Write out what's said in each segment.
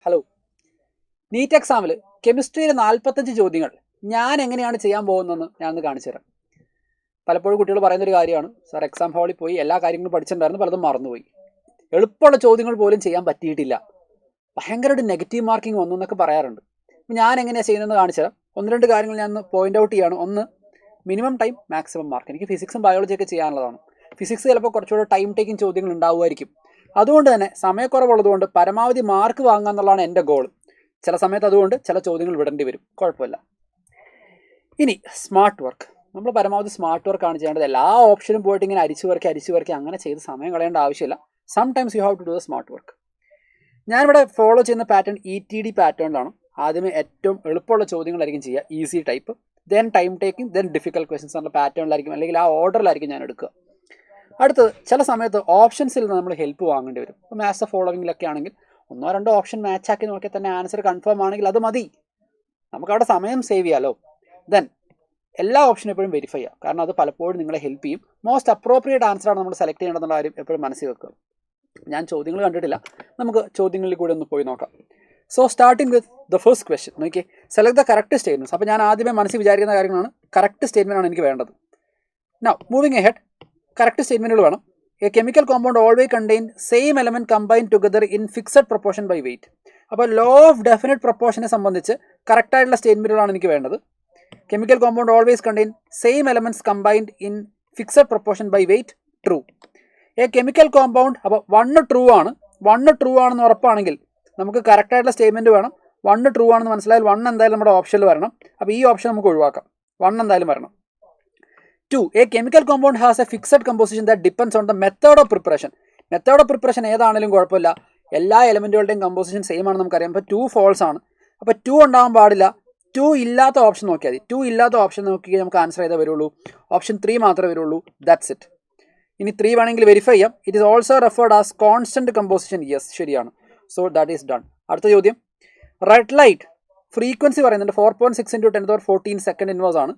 Hello, NEET എക്സാമിൽ കെമിസ്ട്രിയിൽ 45 ചോദ്യങ്ങൾ ഞാൻ എങ്ങനെയാണ് ചെയ്യാൻ പോകുന്നതെന്ന് ഞാനൊന്ന് കാണിച്ചു തരാം. പലപ്പോഴും കുട്ടികൾ പറയുന്നൊരു കാര്യമാണ്, സാർ എക്സാം ഹാളിൽ പോയി എല്ലാ കാര്യങ്ങളും പഠിച്ചിട്ടുണ്ടായിരുന്നു, പലതും മറന്നുപോയി, എളുപ്പമുള്ള ചോദ്യങ്ങൾ പോലും ചെയ്യാൻ പറ്റിയിട്ടില്ല, ഭയങ്കര ഒരു നെഗറ്റീവ് മാർക്കിംഗ് വന്നു എന്നൊക്കെ പറയാറുണ്ട്. അപ്പം ഞാൻ എങ്ങനെയാണ് ചെയ്യുന്നതെന്ന് കാണിച്ചു തരാം. ഒന്ന് രണ്ട് കാര്യങ്ങൾ ഞാൻ പോയിന്റ് ഔട്ട് ചെയ്യാണ്. ഒന്ന്, മിനിമം ടൈം മാക്സിമം മാർക്ക്. എനിക്ക് ഫിസിക്സും ബയോളജിയൊക്കെ ചെയ്യാനുള്ളതാണ്. ഫിസിക്സ് ചിലപ്പോൾ കുറച്ചുകൂടെ ടൈം ടേക്കിംഗ് ചോദ്യങ്ങൾ ഉണ്ടാവുമായിരിക്കും. അതുകൊണ്ട് തന്നെ സമയക്കുറവുള്ളതുകൊണ്ട് പരമാവധി മാർക്ക് വാങ്ങുക എന്നുള്ളതാണ് എൻ്റെ ഗോൾ. ചില സമയത്ത് അതുകൊണ്ട് ചില ചോദ്യങ്ങൾ വിടേണ്ടി വരും, കുഴപ്പമില്ല. ഇനി സ്മാർട്ട് വർക്ക്, നമ്മൾ പരമാവധി സ്മാർട്ട് വർക്കാണ് ചെയ്യേണ്ടത്. എല്ലാ ഓപ്ഷനും പോയിട്ട് ഇങ്ങനെ അരിച്ചു വരയ്ക്കുക അങ്ങനെ ചെയ്ത് സമയം കളയേണ്ട ആവശ്യമില്ല. Sometimes you have to do the smart work. ഞാനിവിടെ ഫോളോ ചെയ്യുന്ന പാറ്റേൺ ETD പാറ്റേണിലാണ്. ആദ്യമേ ഏറ്റവും എളുപ്പമുള്ള ചോദ്യങ്ങളായിരിക്കും ചെയ്യുക, easy type, then time taking, then difficult questions എന്നുള്ള പാറ്റേണിലായിരിക്കും, അല്ലെങ്കിൽ ആ ഓർഡറിലായിരിക്കും ഞാൻ എടുക്കുക. അടുത്തത്, ചില സമയത്ത് ഓപ്ഷൻസിൽ നിന്ന് നമ്മൾ ഹെൽപ്പ് വാങ്ങേണ്ടി വരും. ഇപ്പോൾ മാത്സ് ഫോളോവിങ്ങിലൊക്കെ ആണെങ്കിൽ ഒന്നോ രണ്ടോ ഓപ്ഷൻ മാച്ച് ആക്കി നോക്കിയാൽ തന്നെ ആൻസർ കൺഫേം ആണെങ്കിൽ അത് മതി, നമുക്കവിടെ സമയം സേവ് ചെയ്യാമല്ലോ. ദെൻ എല്ലാ ഓപ്ഷനും എപ്പോഴും വെരിഫൈ ചെയ്യുക, കാരണം അത് പലപ്പോഴും നിങ്ങളെ ഹെൽപ്പ് ചെയ്യും. മോസ്റ്റ് അപ്രോപ്രിയേറ്റ് ആൻസറാണ് നമ്മൾ സെലക്ട് ചെയ്യേണ്ടതെന്നുള്ള കാര്യം എപ്പോഴും മനസ്സിൽ വെക്കുക. ഞാൻ ചോദ്യങ്ങൾ കണ്ടിട്ടില്ല, നമുക്ക് ചോദ്യങ്ങളിൽ കൂടെ ഒന്ന് പോയി നോക്കാം. So starting with the first question, നോക്കിയേ, സെലക്ട് ദ കറക്റ്റ് സ്റ്റേറ്റ്മെൻറ്റ്സ്. അപ്പോൾ ഞാൻ ആദ്യമേ മനസ്സിൽ വിചാരിക്കുന്ന കാര്യങ്ങളാണ്, കറക്റ്റ് സ്റ്റേറ്റ്മെൻ്റ് ആണ് എനിക്ക് വേണ്ടത്. നൗ മൂവിങ് എഹെഡ്, കറക്റ്റ് സ്റ്റേറ്റ്മെൻറ്റുകൾ വേണം. A chemical compound always contain same element combine together in fixed proportion by weight. അപ്പോൾ ലോ ഓഫ് ഡെഫിനിറ്റ് പ്രൊപ്പോർഷനെ സംബന്ധിച്ച് കറക്റ്റായിട്ടുള്ള സ്റ്റേറ്റ്മെൻറ്റുകളാണ് എനിക്ക് വേണ്ടത്. Chemical compound always contain same elements combined in fixed proportion by weight, true. A chemical compound, അപ്പോൾ 1 true ആണ്. 1 true ആണെന്ന് ഉറപ്പാണെങ്കിൽ നമുക്ക് കറക്റ്റായിട്ടുള്ള സ്റ്റേറ്റ്മെൻറ്റ് വേണം. 1 ട്രൂ ആണെന്ന് മനസ്സിലായാൽ 1 എന്തായാലും നമ്മുടെ ഓപ്ഷനിൽ വരണം. അപ്പോൾ ഈ ഓപ്ഷൻ നമുക്ക് ഒഴിവാക്കാം, 1 എന്തായാലും വരണം. 2. A chemical compound has a fixed composition that depends on the method of preparation. Method of preparation ഏതാണെങ്കിലും കുഴപ്പമില്ല, എല്ലാ എലമെൻറ്റുകളുടെയും കമ്പോസിഷൻ സെയിം ആണെന്ന് നമുക്കറിയാം. അപ്പോൾ 2 ഫോൾസ് ആണ്. അപ്പോൾ 2 ഉണ്ടാകാൻ പാടില്ല. 2 ഇല്ലാത്ത ഓപ്ഷൻ നോക്കിയാൽ മതി. 2 ഇല്ലാത്ത ഓപ്ഷൻ നോക്കി നമുക്ക് ആൻസർ ചെയ്തേ വരുള്ളൂ. ഓപ്ഷൻ 3 മാത്രമേ വരുള്ളൂ. That's it. ഇനി 3 വേണമെങ്കിൽ വെരിഫൈ ചെയ്യാം. It is also referred as constant composition. Yes, ശരിയാണ്. So that is done. അടുത്ത ചോദ്യം, റെഡ് ലൈറ്റ് ഫ്രീക്വൻസി പറയുന്നുണ്ട് 4.6 × 10⁻14 സെക്കൻഡ് ഇൻവേഴ്സ് ആണ്.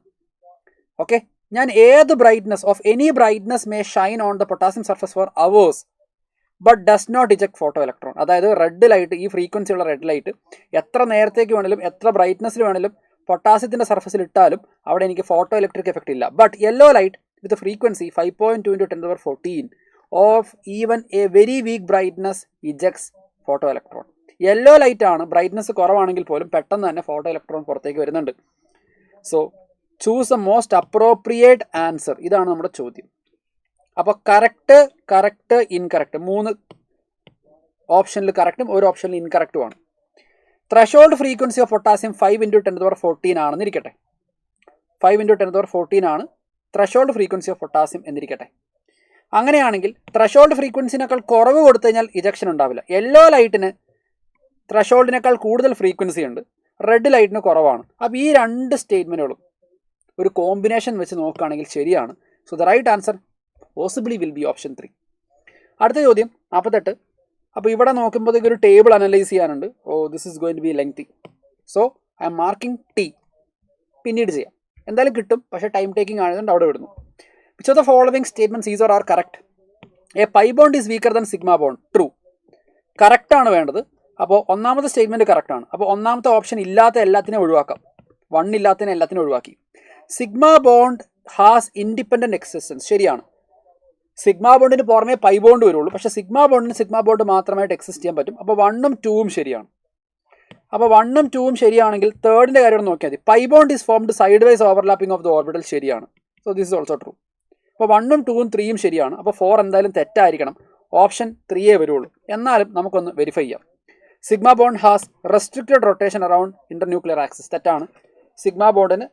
ഓക്കെ, ഞാൻ ഏത് brightness of any brightness may shine on the potassium surface for hours but does not eject photo electron. അതായത് red light, ഈ ഫ്രീക്വൻസിയുള്ള റെഡ് ലൈറ്റ് എത്ര നേരത്തേക്ക് വേണമെങ്കിലും എത്ര ബ്രൈറ്റ്നസ്സിൽ വേണമെങ്കിലും പൊട്ടാസ്യത്തിൻ്റെ സർഫസിൽ ഇട്ടാലും അവിടെ എനിക്ക് ഫോട്ടോ ഇലക്ട്രിക് എഫക്റ്റ് ഇല്ല. But yellow light with frequency 5.2 × 10⁻14 of even a very weak brightness ejects photo electron. Yellow light ആണ്, ബ്രൈറ്റ്നസ് കുറവാണെങ്കിൽ പോലും പെട്ടെന്ന് തന്നെ ഫോട്ടോ ഇലക്ട്രോൺ പുറത്തേക്ക് വരുന്നുണ്ട്. So choose the most appropriate answer, ഇതാണ് നമ്മുടെ ചോദ്യം. അപ്പോൾ കറക്റ്റ് ഇൻകറക്റ്റ് 3 ഓപ്ഷനിൽ കറക്റ്റും ഒരു ഓപ്ഷനിൽ ഇൻകറക്റ്റുമാണ്. ത്രഷോൾഡ് ഫ്രീക്വൻസി ഓഫ് പൊട്ടാസ്യം 5 × 10⁻14 ആണെന്ന് ഇരിക്കട്ടെ. 5 × 10⁻14 ആണ് ത്രഷോൾഡ് ഫ്രീക്വൻസി ഓഫ് പൊട്ടാസ്യം എന്നിരിക്കട്ടെ. അങ്ങനെയാണെങ്കിൽ ത്രഷോൾഡ് ഫ്രീക്വൻസിനേക്കാൾ കുറവ് കൊടുത്തു കഴിഞ്ഞാൽ ഇജക്ഷൻ ഉണ്ടാവില്ല. യെല്ലോ ലൈറ്റിന് ത്രഷോൾഡിനേക്കാൾ കൂടുതൽ ഫ്രീക്വൻസി ഉണ്ട്, റെഡ് ലൈറ്റിന് കുറവാണ്. അപ്പോൾ ഈ 2 സ്റ്റേറ്റ്മെൻറ്റുകളും ഒരു കോമ്പിനേഷൻ വെച്ച് നോക്കുകയാണെങ്കിൽ ശരിയാണ്. So the right answer possibly will be option 3. അടുത്ത ചോദ്യം 48. അപ്പോൾ ഇവിടെ നോക്കുമ്പോഴത്തേക്ക് ഒരു ടേബിൾ അനലൈസ് ചെയ്യാനുണ്ട്. This is going to be lengthy. So I'm marking T. പിന്നീട് ചെയ്യാം, എന്തായാലും കിട്ടും, പക്ഷേ ടൈം ടേക്കിംഗ് ആയതുകൊണ്ട് അവിടെ വിടുന്നു. Which of the following statements is or are correct? A pi bond is weaker than sigma bond, true. കറക്റ്റാണ് വേണ്ടത്. അപ്പോൾ ഒന്നാമത്തെ സ്റ്റേറ്റ്മെൻറ്റ് കറക്റ്റാണ്. അപ്പോൾ ഒന്നാമത്തെ ഓപ്ഷൻ ഇല്ലാത്ത എല്ലാത്തിനെയും ഒഴിവാക്കാം. 1 ഇല്ലാത്തതിനെ എല്ലാത്തിനും ഒഴിവാക്കി. Sigma bond has independent existence, ശരിയാണ്. സിഗ്മ ബോണ്ടിന് പുറമേ പൈ ബോണ്ട് വരുള്ളൂ, പക്ഷേ സിഗ്മ ബോണ്ടിന് സിഗ്മ ബോണ്ട് മാത്രമായിട്ട് എക്സിസ്റ്റ് ചെയ്യാൻ പറ്റും. അപ്പോൾ 1ഉം 2ഉം ശരിയാണ്. അപ്പോൾ 1ഉം 2ഉം ശരിയാണെങ്കിൽ തേർഡിൻ്റെ കാര്യം നോക്കിയാൽ മതി. Pi bond is formed side wise overlapping of the orbital, ശരിയാണ്. So this is also true. അപ്പോൾ 1ഉം 2ഉം 3ഉം ശരിയാണ്. അപ്പോൾ 4 എന്തായാലും തെറ്റായിരിക്കണം, ഓപ്ഷൻ 3 വരുള്ളൂ. എന്നാലും നമുക്കൊന്ന് വെരിഫൈ ചെയ്യാം. Sigma bond has restricted rotation around internuclear axis, തെറ്റാണ്. സിഗ്മ ബോണ്ടിന്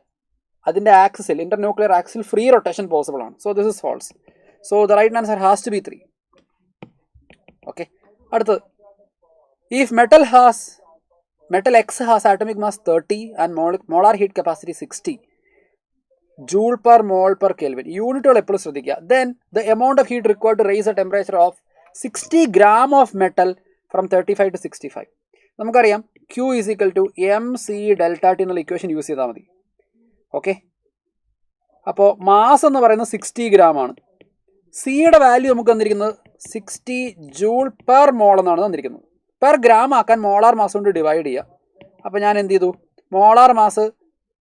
അതിൻ്റെ ആക്സിസിൽ, internuclear axis free rotation possible ആണ്. So this is false. So the right answer has to be 3. Okay, അടുത്തത്, if metal X has atomic mass 30 and molar heat capacity 60 joule per mole per kelvin, യൂണിറ്റുകൾ എപ്പോഴും ശ്രദ്ധിക്കുക. Then the amount of heat required to raise a temperature of 60 gram of metal from 35 to 65. നമുക്കറിയാം Q is equal to MC ∆T എന്നുള്ള equation use ചെയ്താൽ മതി. Okay, അപ്പോൾ mass എന്ന് പറയുന്നത് 60 gram ആണ്. സിയുടെ വാല്യൂ നമുക്ക് തന്നിരിക്കുന്നത് 60 ജൂൾ പെർ മോൾ എന്നാണ് തന്നിരിക്കുന്നത്. പെർ ഗ്രാം ആക്കാൻ മോളാർ മാസ് കൊണ്ട് ഡിവൈഡ് ചെയ്യുക. അപ്പോൾ ഞാൻ എന്ത് ചെയ്തു, മോളാർ മാസ്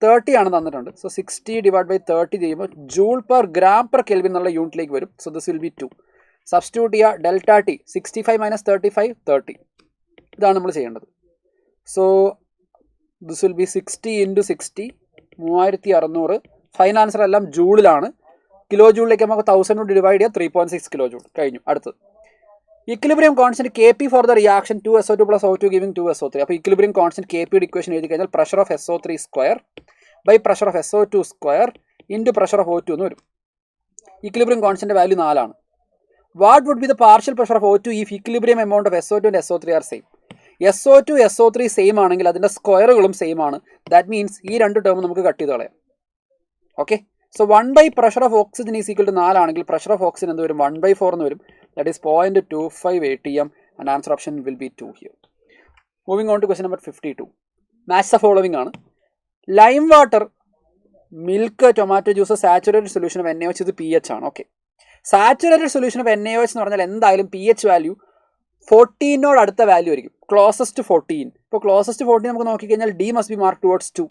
30 ആണ് തന്നിട്ടുണ്ട്. സോ 60 ഡിവൈഡ് ബൈ 30 ചെയ്യുമ്പോൾ joule per gram per kelvin എന്നുള്ള യൂണിറ്റിലേക്ക് വരും. So this will B 2. Substitute ചെയ്യുക, ഡെൽറ്റ ടി 65 മൈനസ് 35 30. ഇതാണ് നമ്മൾ ചെയ്യേണ്ടത്. So this will B 60 into 60 3600. Final answer എല്ലാം ജൂളിലാണ്. കിലോ ജൂളിലേക്ക് നമുക്ക് 1000 കൊണ്ട് ഡിവൈഡ് ചെയ്യുക, 3.6 കിലോ ജൂൾ. കഴിഞ്ഞു. അടുത്തത് equilibrium constant Kp four the reaction 2SO2 plus O2 giving 2SO3. അപ്പോൾ ഇക്വിലിബ്രിയം കോൺസ്റ്റന്റ് Kp ഇക്വേഷൻ എഴുതി കഴിഞ്ഞാൽ pressure of SO3 square by pressure of SO2 square into pressure of O2 എന്ന് വരും. Equilibrium constant value 4 ആണ്. What would be the partial pressure of O2 if equilibrium amount of SO2 and SO3 are same? SO2 SO3 same ആണെങ്കിൽ അതിൻ്റെ സ്ക്വയറുകളും same ആണ്. That means ഈ രണ്ട് term നമുക്ക് കട്ട് ചെയ്ത് കളയാം. Okay, so 1 by pressure of oxygen is equal to 4 ആണെങ്കിൽ പ്രഷർ ഓഫ് ഓക്സിജൻ എന്ത് വരും? 1/4 എന്ന് വരും. That is 0.25 atm and answer option will be 2 here. Moving on to question number 52. Match the following ആണ്. Lime water, milk, tomato juice, saturated solution of NaOH ഇത് pH ആണ്. Okay, saturated solution of NaOH എന്ന് പറഞ്ഞാൽ എന്തായാലും pH value 14 അടുത്ത value ആയിരിക്കും. Closest 14. ഇപ്പോൾ closest 14 നമുക്ക് നോക്കിക്കഴിഞ്ഞാൽ D must be mark towards 2.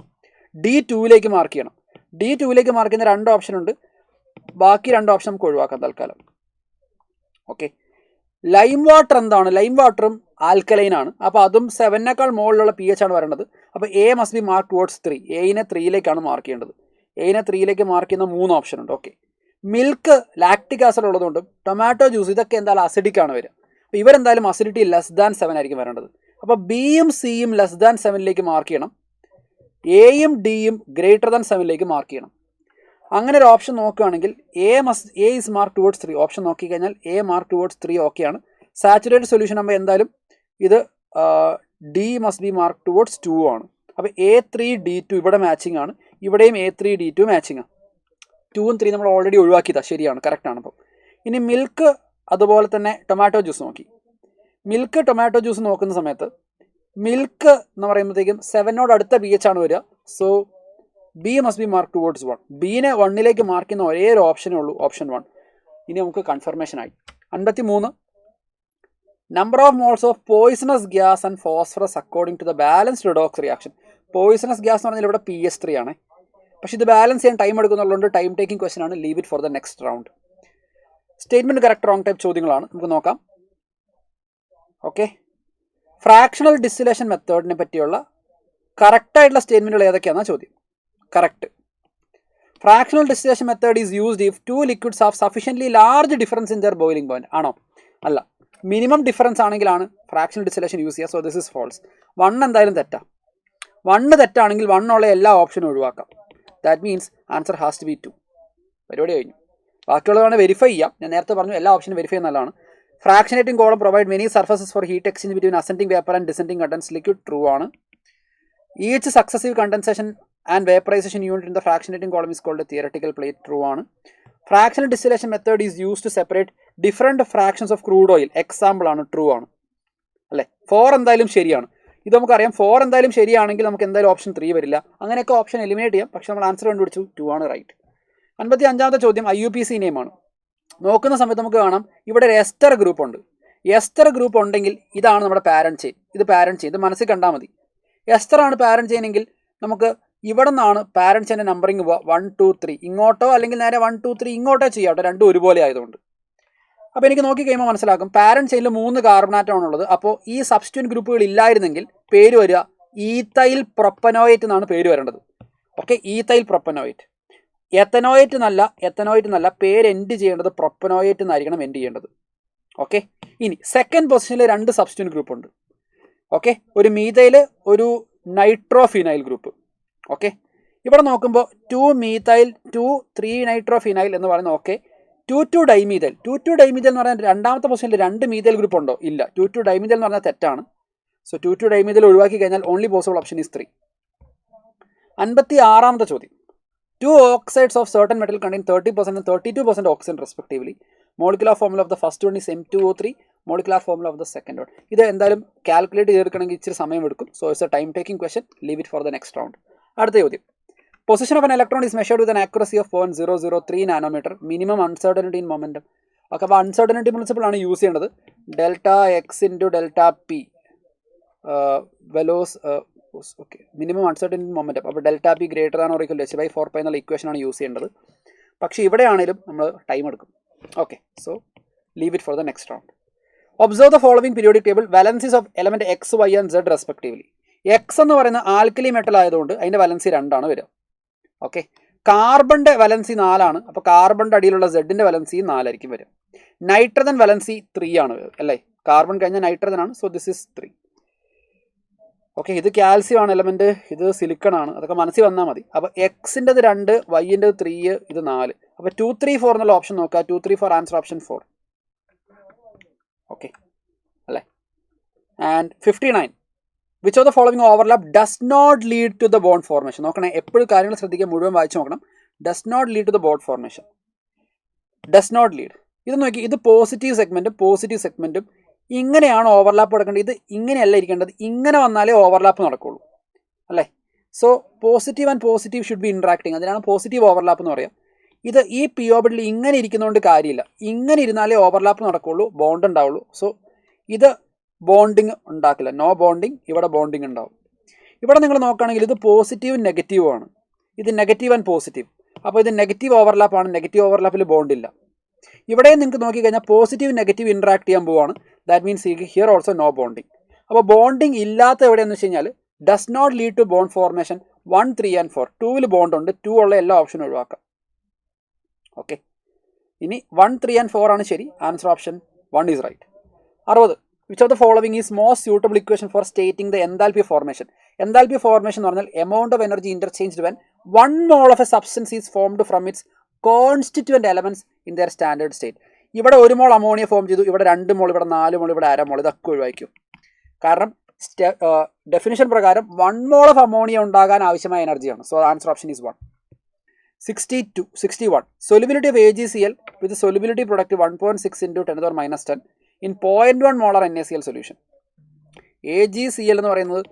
D2ലേക്ക് മാർക്ക് ചെയ്യണം. D2ലേക്ക് മാർക്ക് ചെയ്യുന്ന 2 ഓപ്ഷൻ ഉണ്ട്. ബാക്കി 2 ഓപ്ഷൻ നമുക്ക് ഒഴിവാക്കാം തൽക്കാലം. ഓക്കെ, ലൈം വാട്ടർ എന്താണ്? ലൈം വാട്ടറും ആൽക്കലൈൻ ആണ്. അപ്പോൾ അതും 7നേക്കാൾ മുകളിലുള്ള pH ആണ് വരേണ്ടത്. അപ്പോൾ A must be mark towards 3. എയിനെ 3ലേക്കാണ് മാർക്ക് ചെയ്യേണ്ടത്. എയിനെ 3ലേക്ക് മാർക്ക് ചെയ്യുന്ന 3 ഓപ്ഷൻ ഉണ്ട്. ഓക്കെ, മിൽക്ക് ലാക്റ്റിക് ആസിഡ് ഉള്ളതുകൊണ്ടും ടൊമാറ്റോ ജ്യൂസ് ഇതൊക്കെ എന്തായാലും അസിഡിക് ആണ് വരിക. അപ്പോൾ ഇവരെന്തായാലും അസിഡിറ്റി ലെസ് ദാൻ 7 ആയിരിക്കും വരേണ്ടത്. അപ്പോൾ ബിയും സിയും ലെസ് ദാൻ 7ലേക്ക് മാർക്ക് ചെയ്യണം. എയും ഡിയും ഗ്രേറ്റർ ദാൻ 7ലേക്ക് മാർക്ക് ചെയ്യണം. അങ്ങനെ ഒരു ഓപ്ഷൻ നോക്കുകയാണെങ്കിൽ A is mark towards 3. Option നോക്കിക്കഴിഞ്ഞാൽ എ മാർക്ക് ടുവേർഡ്സ് 3 ഓക്കെയാണ്. സാച്ചുറേറ്റഡ് സൊല്യൂഷൻ ആകുമ്പോൾ എന്തായാലും ഇത് D must be mark towards 2 ആണ്. അപ്പോൾ A3 D2 ഇവിടെ മാച്ചിങ് ആണ്. ഇവിടെയും A3 D2 മാച്ചിങ് ആണ്. 2ഉം 3 നമ്മൾ ഓൾറെഡി ഒഴിവാക്കിയതാണ്. ശരിയാണ്, കറക്റ്റാണ്. അപ്പോൾ ഇനി മിൽക്ക് അതുപോലെ തന്നെ ടൊമാറ്റോ ജ്യൂസ് നോക്കി. മിൽക്ക് ടൊമാറ്റോ ജ്യൂസ് നോക്കുന്ന സമയത്ത് മിൽക്ക് എന്ന് പറയുമ്പോഴത്തേക്കും 7 അടുത്ത pH ആണ് വരിക. So B must be mark towards 1. ബീനെ 1ലേക്ക് മാർക്ക് ചെയ്യുന്ന ഒരേ ഒരു ഓപ്ഷനേ ഉള്ളൂ, ഓപ്ഷൻ 1. ഇനി നമുക്ക് കൺഫർമേഷൻ ആയി. 53. Number of moles of poisonous gas and phosphorus according to the balance redox reaction. Poisonous gas എന്ന് പറഞ്ഞാൽ ഇവിടെ PS3 ആണ്. പക്ഷേ ഇത് ബാലൻസ് ചെയ്യാൻ ടൈം എടുക്കുന്നുള്ളതുകൊണ്ട് ടൈം ടേക്കിംഗ് ക്വസ്റ്റൻ ആണ്. Leave it for the next round. Statement correct wrong type ചോദ്യങ്ങളാണ്. നമുക്ക് നോക്കാം. ഓക്കെ, ഫ്രാക്ഷണൽ ഡിസ്റ്റിലേഷൻ മെത്തേഡിനെ പറ്റിയുള്ള കറക്റ്റായിട്ടുള്ള സ്റ്റേറ്റ്മെന്റുകൾ ഏതൊക്കെയാണെന്ന ചോദ്യം. Correct. Fractional distillation method is used if 2 liquids have sufficiently large difference in their boiling point. ആണോ? അല്ല, മിനിമം ഡിഫറൻസ് ആണെങ്കിലാണ് ഫ്രാക്ഷണൽ ഡിസ്റ്റിലേഷൻ യൂസ് ചെയ്യുക. So this is false. 1 എന്തായാലും തെറ്റാണ്. 1 തെറ്റാണെങ്കിൽ 1 ഉള്ള എല്ലാ ഓപ്ഷനും ഒഴിവാക്കാം. That means answer has to be 2. പരിപാടി കഴിഞ്ഞു. ബാക്കിയുള്ളതാണ് വെരിഫൈ ചെയ്യാം. ഞാൻ നേരത്തെ പറഞ്ഞു എല്ലാ ഓപ്ഷനും വെരിഫൈ ചെയ്യുന്നതാണ്. Fractionating column provide many surfaces for heat exchange between ascending vapour and descending condense liquid. True ആണ്. Each successive condensation and vaporization unit in the fractionating column is called a theoretical plate. True ആണ്. Fractional distillation method is used to separate different fractions of crude oil. Example ആണ്. True ആണ് അല്ലേ? 4 എന്തായാലും ശരിയാണ്. ഇത് നമുക്കറിയാം. 4 എന്തായാലും ശരിയാണെങ്കിൽ നമുക്ക് എന്തായാലും ഓപ്ഷൻ 3 വരില്ല. അങ്ങനെയൊക്കെ ഓപ്ഷൻ എലിമിനേറ്റ് ചെയ്യാം. പക്ഷെ നമ്മൾ ആൻസർ കണ്ടുപിടിച്ചു. 2 ആണ് റൈറ്റ്. 55ാമത്തെ ചോദ്യം IUPAC നെയിം ആണ്. നോക്കുന്ന സമയത്ത് നമുക്ക് കാണാം ഇവിടെ ഒരു എസ്റ്റർ ഗ്രൂപ്പ് ഉണ്ട്. എസ്റ്റർ ഗ്രൂപ്പ് ഉണ്ടെങ്കിൽ ഇതാണ് നമ്മുടെ പാരന്റ് ചെയിൻ. ഇത് പാരന്റ് ചെയിൻ. ഇത് മനസ്സിൽ കണ്ടാൽ മതി. എസ്റ്റർ ആണ് പാരന്റ് ചെയിൻ എങ്കിൽ നമുക്ക് ഇവിടെ നിന്നാണ് പാരന്റ് ചെയിൻ്റെ നമ്പറിങ് പോവുക. 1 2 3 ഇങ്ങോട്ടോ അല്ലെങ്കിൽ നേരെ 1 2 3 ഇങ്ങോട്ടോ ചെയ്യാട്ടോ. രണ്ടും ഒരുപോലെ ആയതുകൊണ്ട്. അപ്പോൾ എനിക്ക് നോക്കി കഴിയുമ്പോൾ മനസ്സിലാക്കും പാരന്റ് ചെയിനിൽ 3 കാർബൺ ആറ്റം ഉള്ളത്. അപ്പോൾ ഈ സബ്സ്റ്റിറ്റ്യൂന്റ് ഗ്രൂപ്പുകൾ ഇല്ലായിരുന്നെങ്കിൽ പേര് വരിക ഈത്തൈൽ പ്രൊപ്പനോയേറ്റ് എന്നാണ് പേര് വരേണ്ടത്. Okay, ethyl propanoate. എത്തനോയേറ്റ് എന്നല്ല പേര് എൻഡ് ചെയ്യേണ്ടത് പ്രൊപ്പനോയേറ്റ് എന്നായിരിക്കണം എൻഡ് ചെയ്യേണ്ടത്. ഓക്കെ, ഇനി സെക്കൻഡ് പൊസിഷനിൽ 2 സബ്സ്റ്റിറ്റ്യൂന്റ് ഗ്രൂപ്പ് ഉണ്ട്. ഓക്കെ, ഒരു മീഥൈൽ, ഒരു നൈട്രോഫിനൈൽ ഗ്രൂപ്പ്. ഓക്കെ, ഇവിടെ നോക്കുമ്പോൾ 2 മീഥൈൽ 2 3 നൈട്രോഫിനൈൽ എന്ന് പറയുന്നത്. Okay, 2 dimethyl. 2 ഡൈമീഥൈൽ എന്ന് പറഞ്ഞാൽ രണ്ടാമത്തെ പൊസിഷനിൽ 2 മീഥൈൽ ഗ്രൂപ്പ് ഉണ്ടോ? ഇല്ല. 2 ഡൈമീഥൈൽ എന്ന് പറഞ്ഞാൽ തെറ്റാണ്. സോ 2 ഡൈമീഥൈൽ ഒഴിവാക്കി കഴിഞ്ഞാൽ ഓൺലി പോസിബിൾ ഓപ്ഷൻ ഈസ് 3. 56ാമത്തെ ചോദ്യം. 2 oxides of certain metal contain 30% and 32% oxygen respectively. Molecular formula of the first one is M2O3. Molecular formula of the second one. ഇത് എന്തായാലും കാൽക്കുലേറ്റ് ചെയ്തെടുക്കണമെങ്കിൽ ഇച്ചിരി സമയം എടുക്കും. So it's A time taking question. Leave it for the next round. അടുത്ത ചോദ്യം. Position of an electron is measured with an accuracy of 0.003 nanometer. Minimum uncertainty in momentum. ഓക്കെ, അപ്പോൾ uncertainty principle ആണ് യൂസ് ചെയ്യേണ്ടത്. Delta X into delta P വെലോസ് okay minimum uncertain momentum. അപ്പോൾ delta P greater than or equal to h/4π എന്നുള്ള ഇക്വേഷനാണ് use ചെയ്യേണ്ടത്. പക്ഷേ ഇവിടെയാണെങ്കിലും നമ്മൾ ടൈം എടുക്കും. Okay, so leave it for the next round. Observe the following periodic table valencies of element X, Y and Z respectively. X എന്ന് പറയുന്ന alkali metal ആയതുകൊണ്ട് അതിൻ്റെ valency 2 വരിക. ഓക്കെ, കാർബണിൻ്റെ വാലൻസി 4, അപ്പോൾ കാർബണിൻ്റെ അടിയിലുള്ള സെഡിൻ്റെ വാലൻസി 4 വരിക. നൈട്രജൻ വാലൻസി 3 അല്ലേ, കാർബൺ കഴിഞ്ഞ നൈട്രജൻ ആണ്. So this is 3. ഓക്കെ, ഇത് കാൽസ്യം ആണ് എലമെൻറ്റ്, ഇത് സിലിക്കൺ ആണ്, അതൊക്കെ മനസ്സിൽ വന്നാൽ മതി. അപ്പോൾ എക്സിൻ്റെത് 2, വൈൻ്റെത് 3, ഇത് 4. അപ്പോൾ 2, 3, 4 എന്നുള്ള ഓപ്ഷൻ നോക്കുക. 2, 3, 4 ആൻസർ ഓപ്ഷൻ 4. ഓക്കെ അല്ലേ. And 59. Which of the following overlap does not lead to the bond formation. നോക്കണേ, എപ്പോഴും കാര്യങ്ങൾ ശ്രദ്ധിക്കുക, മുഴുവൻ വായിച്ചു നോക്കണം. Does not lead to the bond formation. Does not lead, ഇത് നോക്കി, ഇത് പോസിറ്റീവ് സെഗ്മെൻറ്റും ഇങ്ങനെയാണ് ഓവർലാപ്പ് നടക്കേണ്ടത്. ഇത് ഇങ്ങനെയല്ല ഇരിക്കേണ്ടത്, ഇങ്ങനെ വന്നാലേ ഓവർലാപ്പ് നടക്കുള്ളൂ അല്ലേ. So positive and positive should be interacting, അതിനാണ് പോസിറ്റീവ് ഓവർലാപ്പ് എന്ന് പറയാം. ഇത് ഈ പി ഓർബിറ്റിൽ ഇങ്ങനെ ഇരിക്കുന്നതുകൊണ്ട് കാര്യമില്ല, ഇങ്ങനെ ഇരുന്നാലേ ഓവർലാപ്പ് നടക്കുള്ളൂ, ബോണ്ട് ഉണ്ടാവുള്ളൂ. സോ ഇത് ബോണ്ടിങ് ഉണ്ടാക്കില്ല, നോ ബോണ്ടിങ്. ഇവിടെ ബോണ്ടിങ് ഉണ്ടാവും. ഇവിടെ നിങ്ങൾ നോക്കുകയാണെങ്കിൽ ഇത് പോസിറ്റീവും നെഗറ്റീവും ആണ്, ഇത് നെഗറ്റീവ് ആൻഡ് പോസിറ്റീവ്. അപ്പോൾ ഇത് നെഗറ്റീവ് ഓവർലാപ്പാണ്, നെഗറ്റീവ് ഓവർലാപ്പിൽ ബോണ്ടില്ല. ഇവിടെയും നിങ്ങൾക്ക് നോക്കിക്കഴിഞ്ഞാൽ പോസിറ്റീവ് നെഗറ്റീവ് ഇൻട്രാക്ട് ചെയ്യാൻ പോവാണ്. That means here also no bonding. അപ്പോൾ ബോണ്ടിങ് ഇല്ലാത്ത എവിടെയെന്ന് വെച്ച് കഴിഞ്ഞാൽ does not lead to bond formation 1, 3 and 4. 2 bond ഉണ്ട്, 2 ഉള്ള എല്ലാ ഓപ്ഷനും ഒഴിവാക്കാം. ഓക്കെ, ഇനി 1, 3 and 4 ആണ് ശരി. Answer option 1 is right. 60. Which of the following is most suitable equation for stating the enthalpy formation. Enthalpy formation എന്ന് പറഞ്ഞാൽ amount of energy interchanged when 1 mole of a substance is formed from its constituent elements in their standard state. ഇവിടെ 1 mole ammonia form ചെയ്തു, ഇവിടെ 2 mole, ഇവിടെ 4 mole, ഇവിടെ 1/2 mole. ഇതൊക്കെ ഒഴിവാക്കും. കാരണം ഡെഫിനിഷൻ പ്രകാരം 1 mole ഓഫ് അമോണിയ ഉണ്ടാകാൻ ആവശ്യമായ എനർജിയാണ്. So answer option is 1. 61. Solubility of AgCl with solubility product 1.6 into 10⁻⁻10 in 0.1 molar NaCl solution. AgCl എന്ന് പറയുന്നത്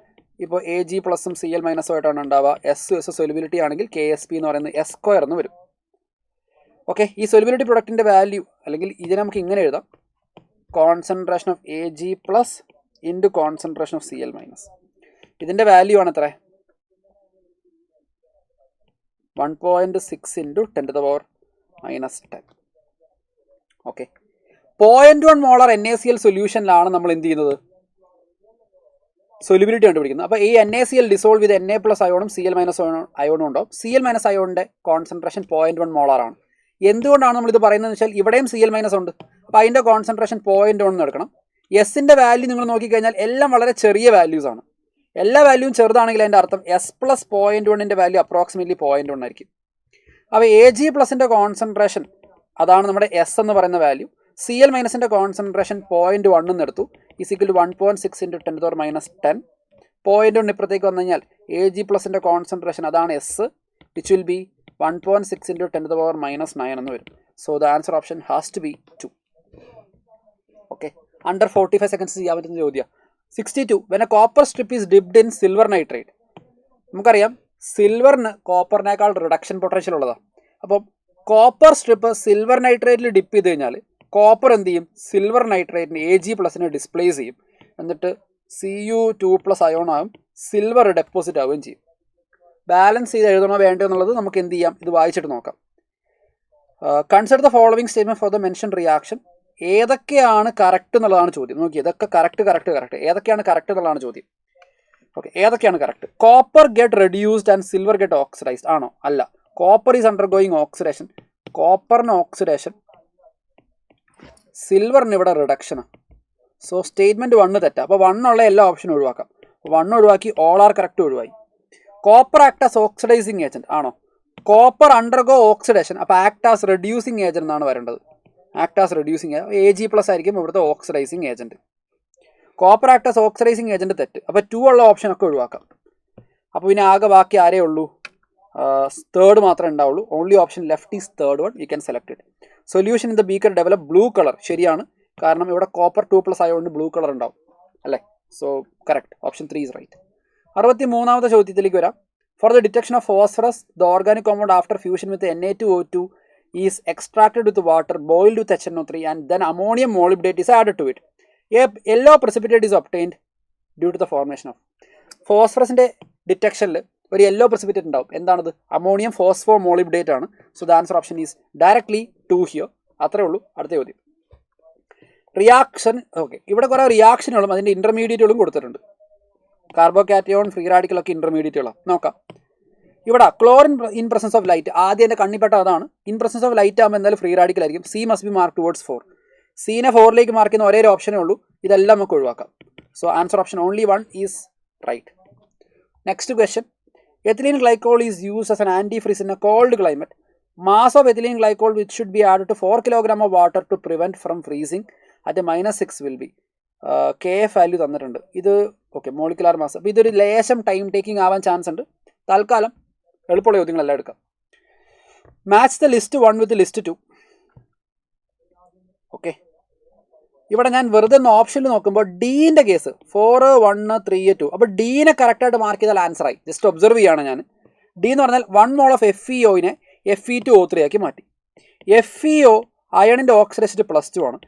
ഇപ്പോൾ Ag പ്ലസും Cl മൈനസും ആയിട്ടാണ് ഉണ്ടാവുക. എസ് സൊലിബിലിറ്റി ആണെങ്കിൽ KSP എന്ന് പറയുന്നത് S² എന്ന് വരും. ഓക്കെ, ഈ സൊലിബിലിറ്റി പ്രൊഡക്റ്റിൻ്റെ വാല്യൂ, അല്ലെങ്കിൽ ഇതിനെ നമുക്ക് ഇങ്ങനെ എഴുതാം, concentration of Ag plus into concentration of Cl minus. ഇതിൻ്റെ വാല്യൂ ആണ് എത്ര? 1.6 into 10⁻⁻10. ഓക്കെ, 0.1 molar NaCl സൊല്യൂഷനിലാണ് നമ്മൾ എന്ത് ചെയ്യുന്നത്, സൊല്യൂബിലിറ്റി കണ്ടുപിടിക്കുന്നത്. അപ്പോൾ ഈ NaCl ഡിസോൾവ് ചെയ്ത് Na പ്ലസ് അയോണും Cl മൈനസ് അയോണും ഉണ്ടാവും. Cl മൈനസ് അയോണിൻ്റെ കോൺസെൻട്രേഷൻ 0.1 molar ആണ്. എന്തുകൊണ്ടാണ് നമ്മളിത് പറയുന്നതെന്ന് വെച്ചാൽ ഇവിടെയും Cl മൈനസ് ഉണ്ട്, അപ്പോൾ അതിൻ്റെ കോൺസെൻട്രേഷൻ 0.1 എടുക്കണം. എസിൻ്റെ വാല്യൂ നിങ്ങൾ നോക്കിക്കഴിഞ്ഞാൽ എല്ലാം വളരെ ചെറിയ വാല്യൂസ് ആണ്. എല്ലാ വാല്യൂവും ചെറുതാണെങ്കിൽ അതിൻ്റെ അർത്ഥം എസ് പ്ലസ് 0.1ൻ്റെ വാല്യൂ അപ്രോക്സിമേറ്റ്ലി 0.1 ആയിരിക്കും. അപ്പോൾ Ag പ്ലസിൻ്റെ കോൺസെൻട്രേഷൻ അതാണ് നമ്മുടെ എസ് എന്ന് പറയുന്ന വാല്യൂ. Cl മൈനസിൻ്റെ കോൺസെൻട്രേഷൻ 0.1 എന്ന് എടുത്തു, ഈസ് ഈക്വൽ ടു 1.6 into 10⁻⁻10. 0.1 ഇപ്പുറത്തേക്ക് വന്നു കഴിഞ്ഞാൽ Ag പ്ലസിൻ്റെ കോൺസെൻട്രേഷൻ അതാണ് S, which will be 1.6 into 10⁻⁻9 എന്ന് വരും. So the answer option has to be 2. Okay, under 45 seconds ചെയ്യാൻ പറ്റുന്ന ചോദ്യം. 62. When a copper strip is dipped in silver nitrate. നമുക്കറിയാം സിൽവറിന് കോപ്പറിനേക്കാൾ റിഡക്ഷൻ പൊട്ടൻഷ്യൽ ഉള്ളതാണ്. അപ്പം കോപ്പർ സ്ട്രിപ്പ് സിൽവർ നൈട്രേറ്റിൽ ഡിപ്പ് ചെയ്ത് കഴിഞ്ഞാൽ കോപ്പർ എന്ത് ചെയ്യും, സിൽവർ നൈട്രേറ്റിന് Ag പ്ലസിനെ ഡിസ്പ്ലേസ് ചെയ്യും, എന്നിട്ട് Cu2+ അയോൺ ആകും, സിൽവർ ഡെപ്പോസിറ്റ് ആവുകയും ചെയ്യും. ബാലൻസ് ചെയ്ത് എഴുതണോ വേണ്ടോ എന്നുള്ളത് നമുക്ക് എന്ത് ചെയ്യാം, ഇത് വായിച്ചിട്ട് നോക്കാം. Consider the following statement for the mention reaction. ഏതൊക്കെയാണ് കറക്റ്റ് എന്നുള്ളതാണ് ചോദ്യം. നോക്കി, ഇതൊക്കെ കറക്റ്റ്. ഏതൊക്കെയാണ് കറക്റ്റ് എന്നുള്ളതാണ് ചോദ്യം. ഓക്കെ, ഏതൊക്കെയാണ് correct? Copper get reduced and silver get oxidised ആണോ? അല്ല. Copper is undergoing oxidation. കോപ്പറിന് ഓക്സിഡേഷൻ, സിൽവറിന് ഇവിടെ റിഡക്ഷനാണ്. സോ സ്റ്റേറ്റ്മെന്റ് 1 തെറ്റാ. അപ്പോൾ 1 ഉള്ള എല്ലാ ഓപ്ഷനും ഒഴിവാക്കാം. 1 ഒഴിവാക്കി, ഓൾ ആർ കറക്റ്റ് ഒഴിവായി. Copper act as oxidising agent ആണോ? കോപ്പർ അണ്ടർഗോ ഓക്സിഡേഷൻ, അപ്പോൾ ആക്ട് ആസ് റെഡ്യൂസിങ് ഏജന്റ് എന്നാണ് വരേണ്ടത്. Act as reducing, Ag plus ആയിരിക്കും ഇവിടുത്തെ oxidising agent. Copper act as oxidising agent തെറ്റ്. അപ്പോൾ 2 ഉള്ള ഓപ്ഷനൊക്കെ ഒഴിവാക്കാം. അപ്പോൾ പിന്നെ ആകെ ബാക്കി ആരേ ഉള്ളൂ? തേർഡ് മാത്രമേ ഉണ്ടാവുള്ളൂ. Only option left is third one. You can select it. Solution in the beaker develop blue colour. ശരിയാണ്, കാരണം ഇവിടെ കോപ്പർ 2+ ആയതുകൊണ്ട് ബ്ലൂ കളർ ഉണ്ടാവും അല്ലേ. So correct, option 3 is right. 63ാമത്തെ ചോദ്യത്തിലേക്ക് വരാം. For the detection of phosphorus the organic compound after fusion with Na2O2 is extracted with water, boiled with HNO3 and then ammonium molybdate is added to it. A yellow precipitate is obtained. Due to the formation of ഫോസ്ഫറസിൻ്റെ ഡിറ്റക്ഷനിൽ ഒരു yellow precipitate ഉണ്ടാവും. എന്താണത്? Ammonium phospho molybdate ആണ്. So the answer option is directly 2 here. അത്രേ ഉള്ളൂ. അടുത്ത ചോദ്യം. റിയാക്ഷൻ. ഓക്കെ, ഇവിടെ കുറേ റിയാക്ഷനുകളും അതിൻ്റെ ഇൻ്റർമീഡിയറ്റുകളും കൊടുത്തിട്ടുണ്ട്. കാർബോകാറ്റയോൺ, ഫ്രീ റാഡിക്കലൊക്കെ ഇൻ്റർമീഡിയറ്റുകളാണ്. നോക്കാം. ഇവിടെ chlorine in presence of light, ആദ്യം എൻ്റെ കണ്ണിപ്പെട്ട അതാണ്. ഇൻ പ്രസൻസ് ഓഫ് ലൈറ്റ് ആകുമ്പോൾ എന്തായാലും ഫ്രീ റാഡിക്കൽ ആയിരിക്കും. C must be mark towards 4. സീനെ 4ലേക്ക് മാർക്ക് ചെയ്യുന്ന ഒരേ ഒരു ഓപ്ഷനേ ഉള്ളൂ. ഇതെല്ലാം നമുക്ക് ഒഴിവാക്കാം. So answer option only 1 is right. Next question. Ethylene glycol is used as an antifreeze in a cold climate. Mass of ethylene glycol which should be added to 4 kg of water to prevent from freezing at a -6 will be. KF value തന്നിട്ടുണ്ട്. ഇത് okay molecular mass. അപ്പോൾ ഇതൊരു ലേശം time taking ആവാൻ chance ഉണ്ട്. തൽക്കാലം എളുപ്പമുള്ള ചോദ്യങ്ങളെല്ലാം എടുക്കാം. Match the list 1 with list 2. Okay, ഇവിടെ ഞാൻ വെറുതെ ഒന്ന് ഓപ്ഷനിൽ നോക്കുമ്പോൾ ഡീൻ്റെ കേസ് 4, 1, 3, 2. അപ്പോൾ ഡീനെ കറക്റ്റായിട്ട് മാർക്ക് ചെയ്താൽ ആൻസറായി. ജസ്റ്റ് ഒബ്സർവ് ചെയ്യുകയാണ് ഞാൻ. ഡി എന്ന് പറഞ്ഞാൽ 1 mol ഓഫ് FeOനെ Fe2O3 ആക്കി മാറ്റി. FeO അയണിൻ്റെ ഓക്സിഡേഷൻ +2 ആണ്.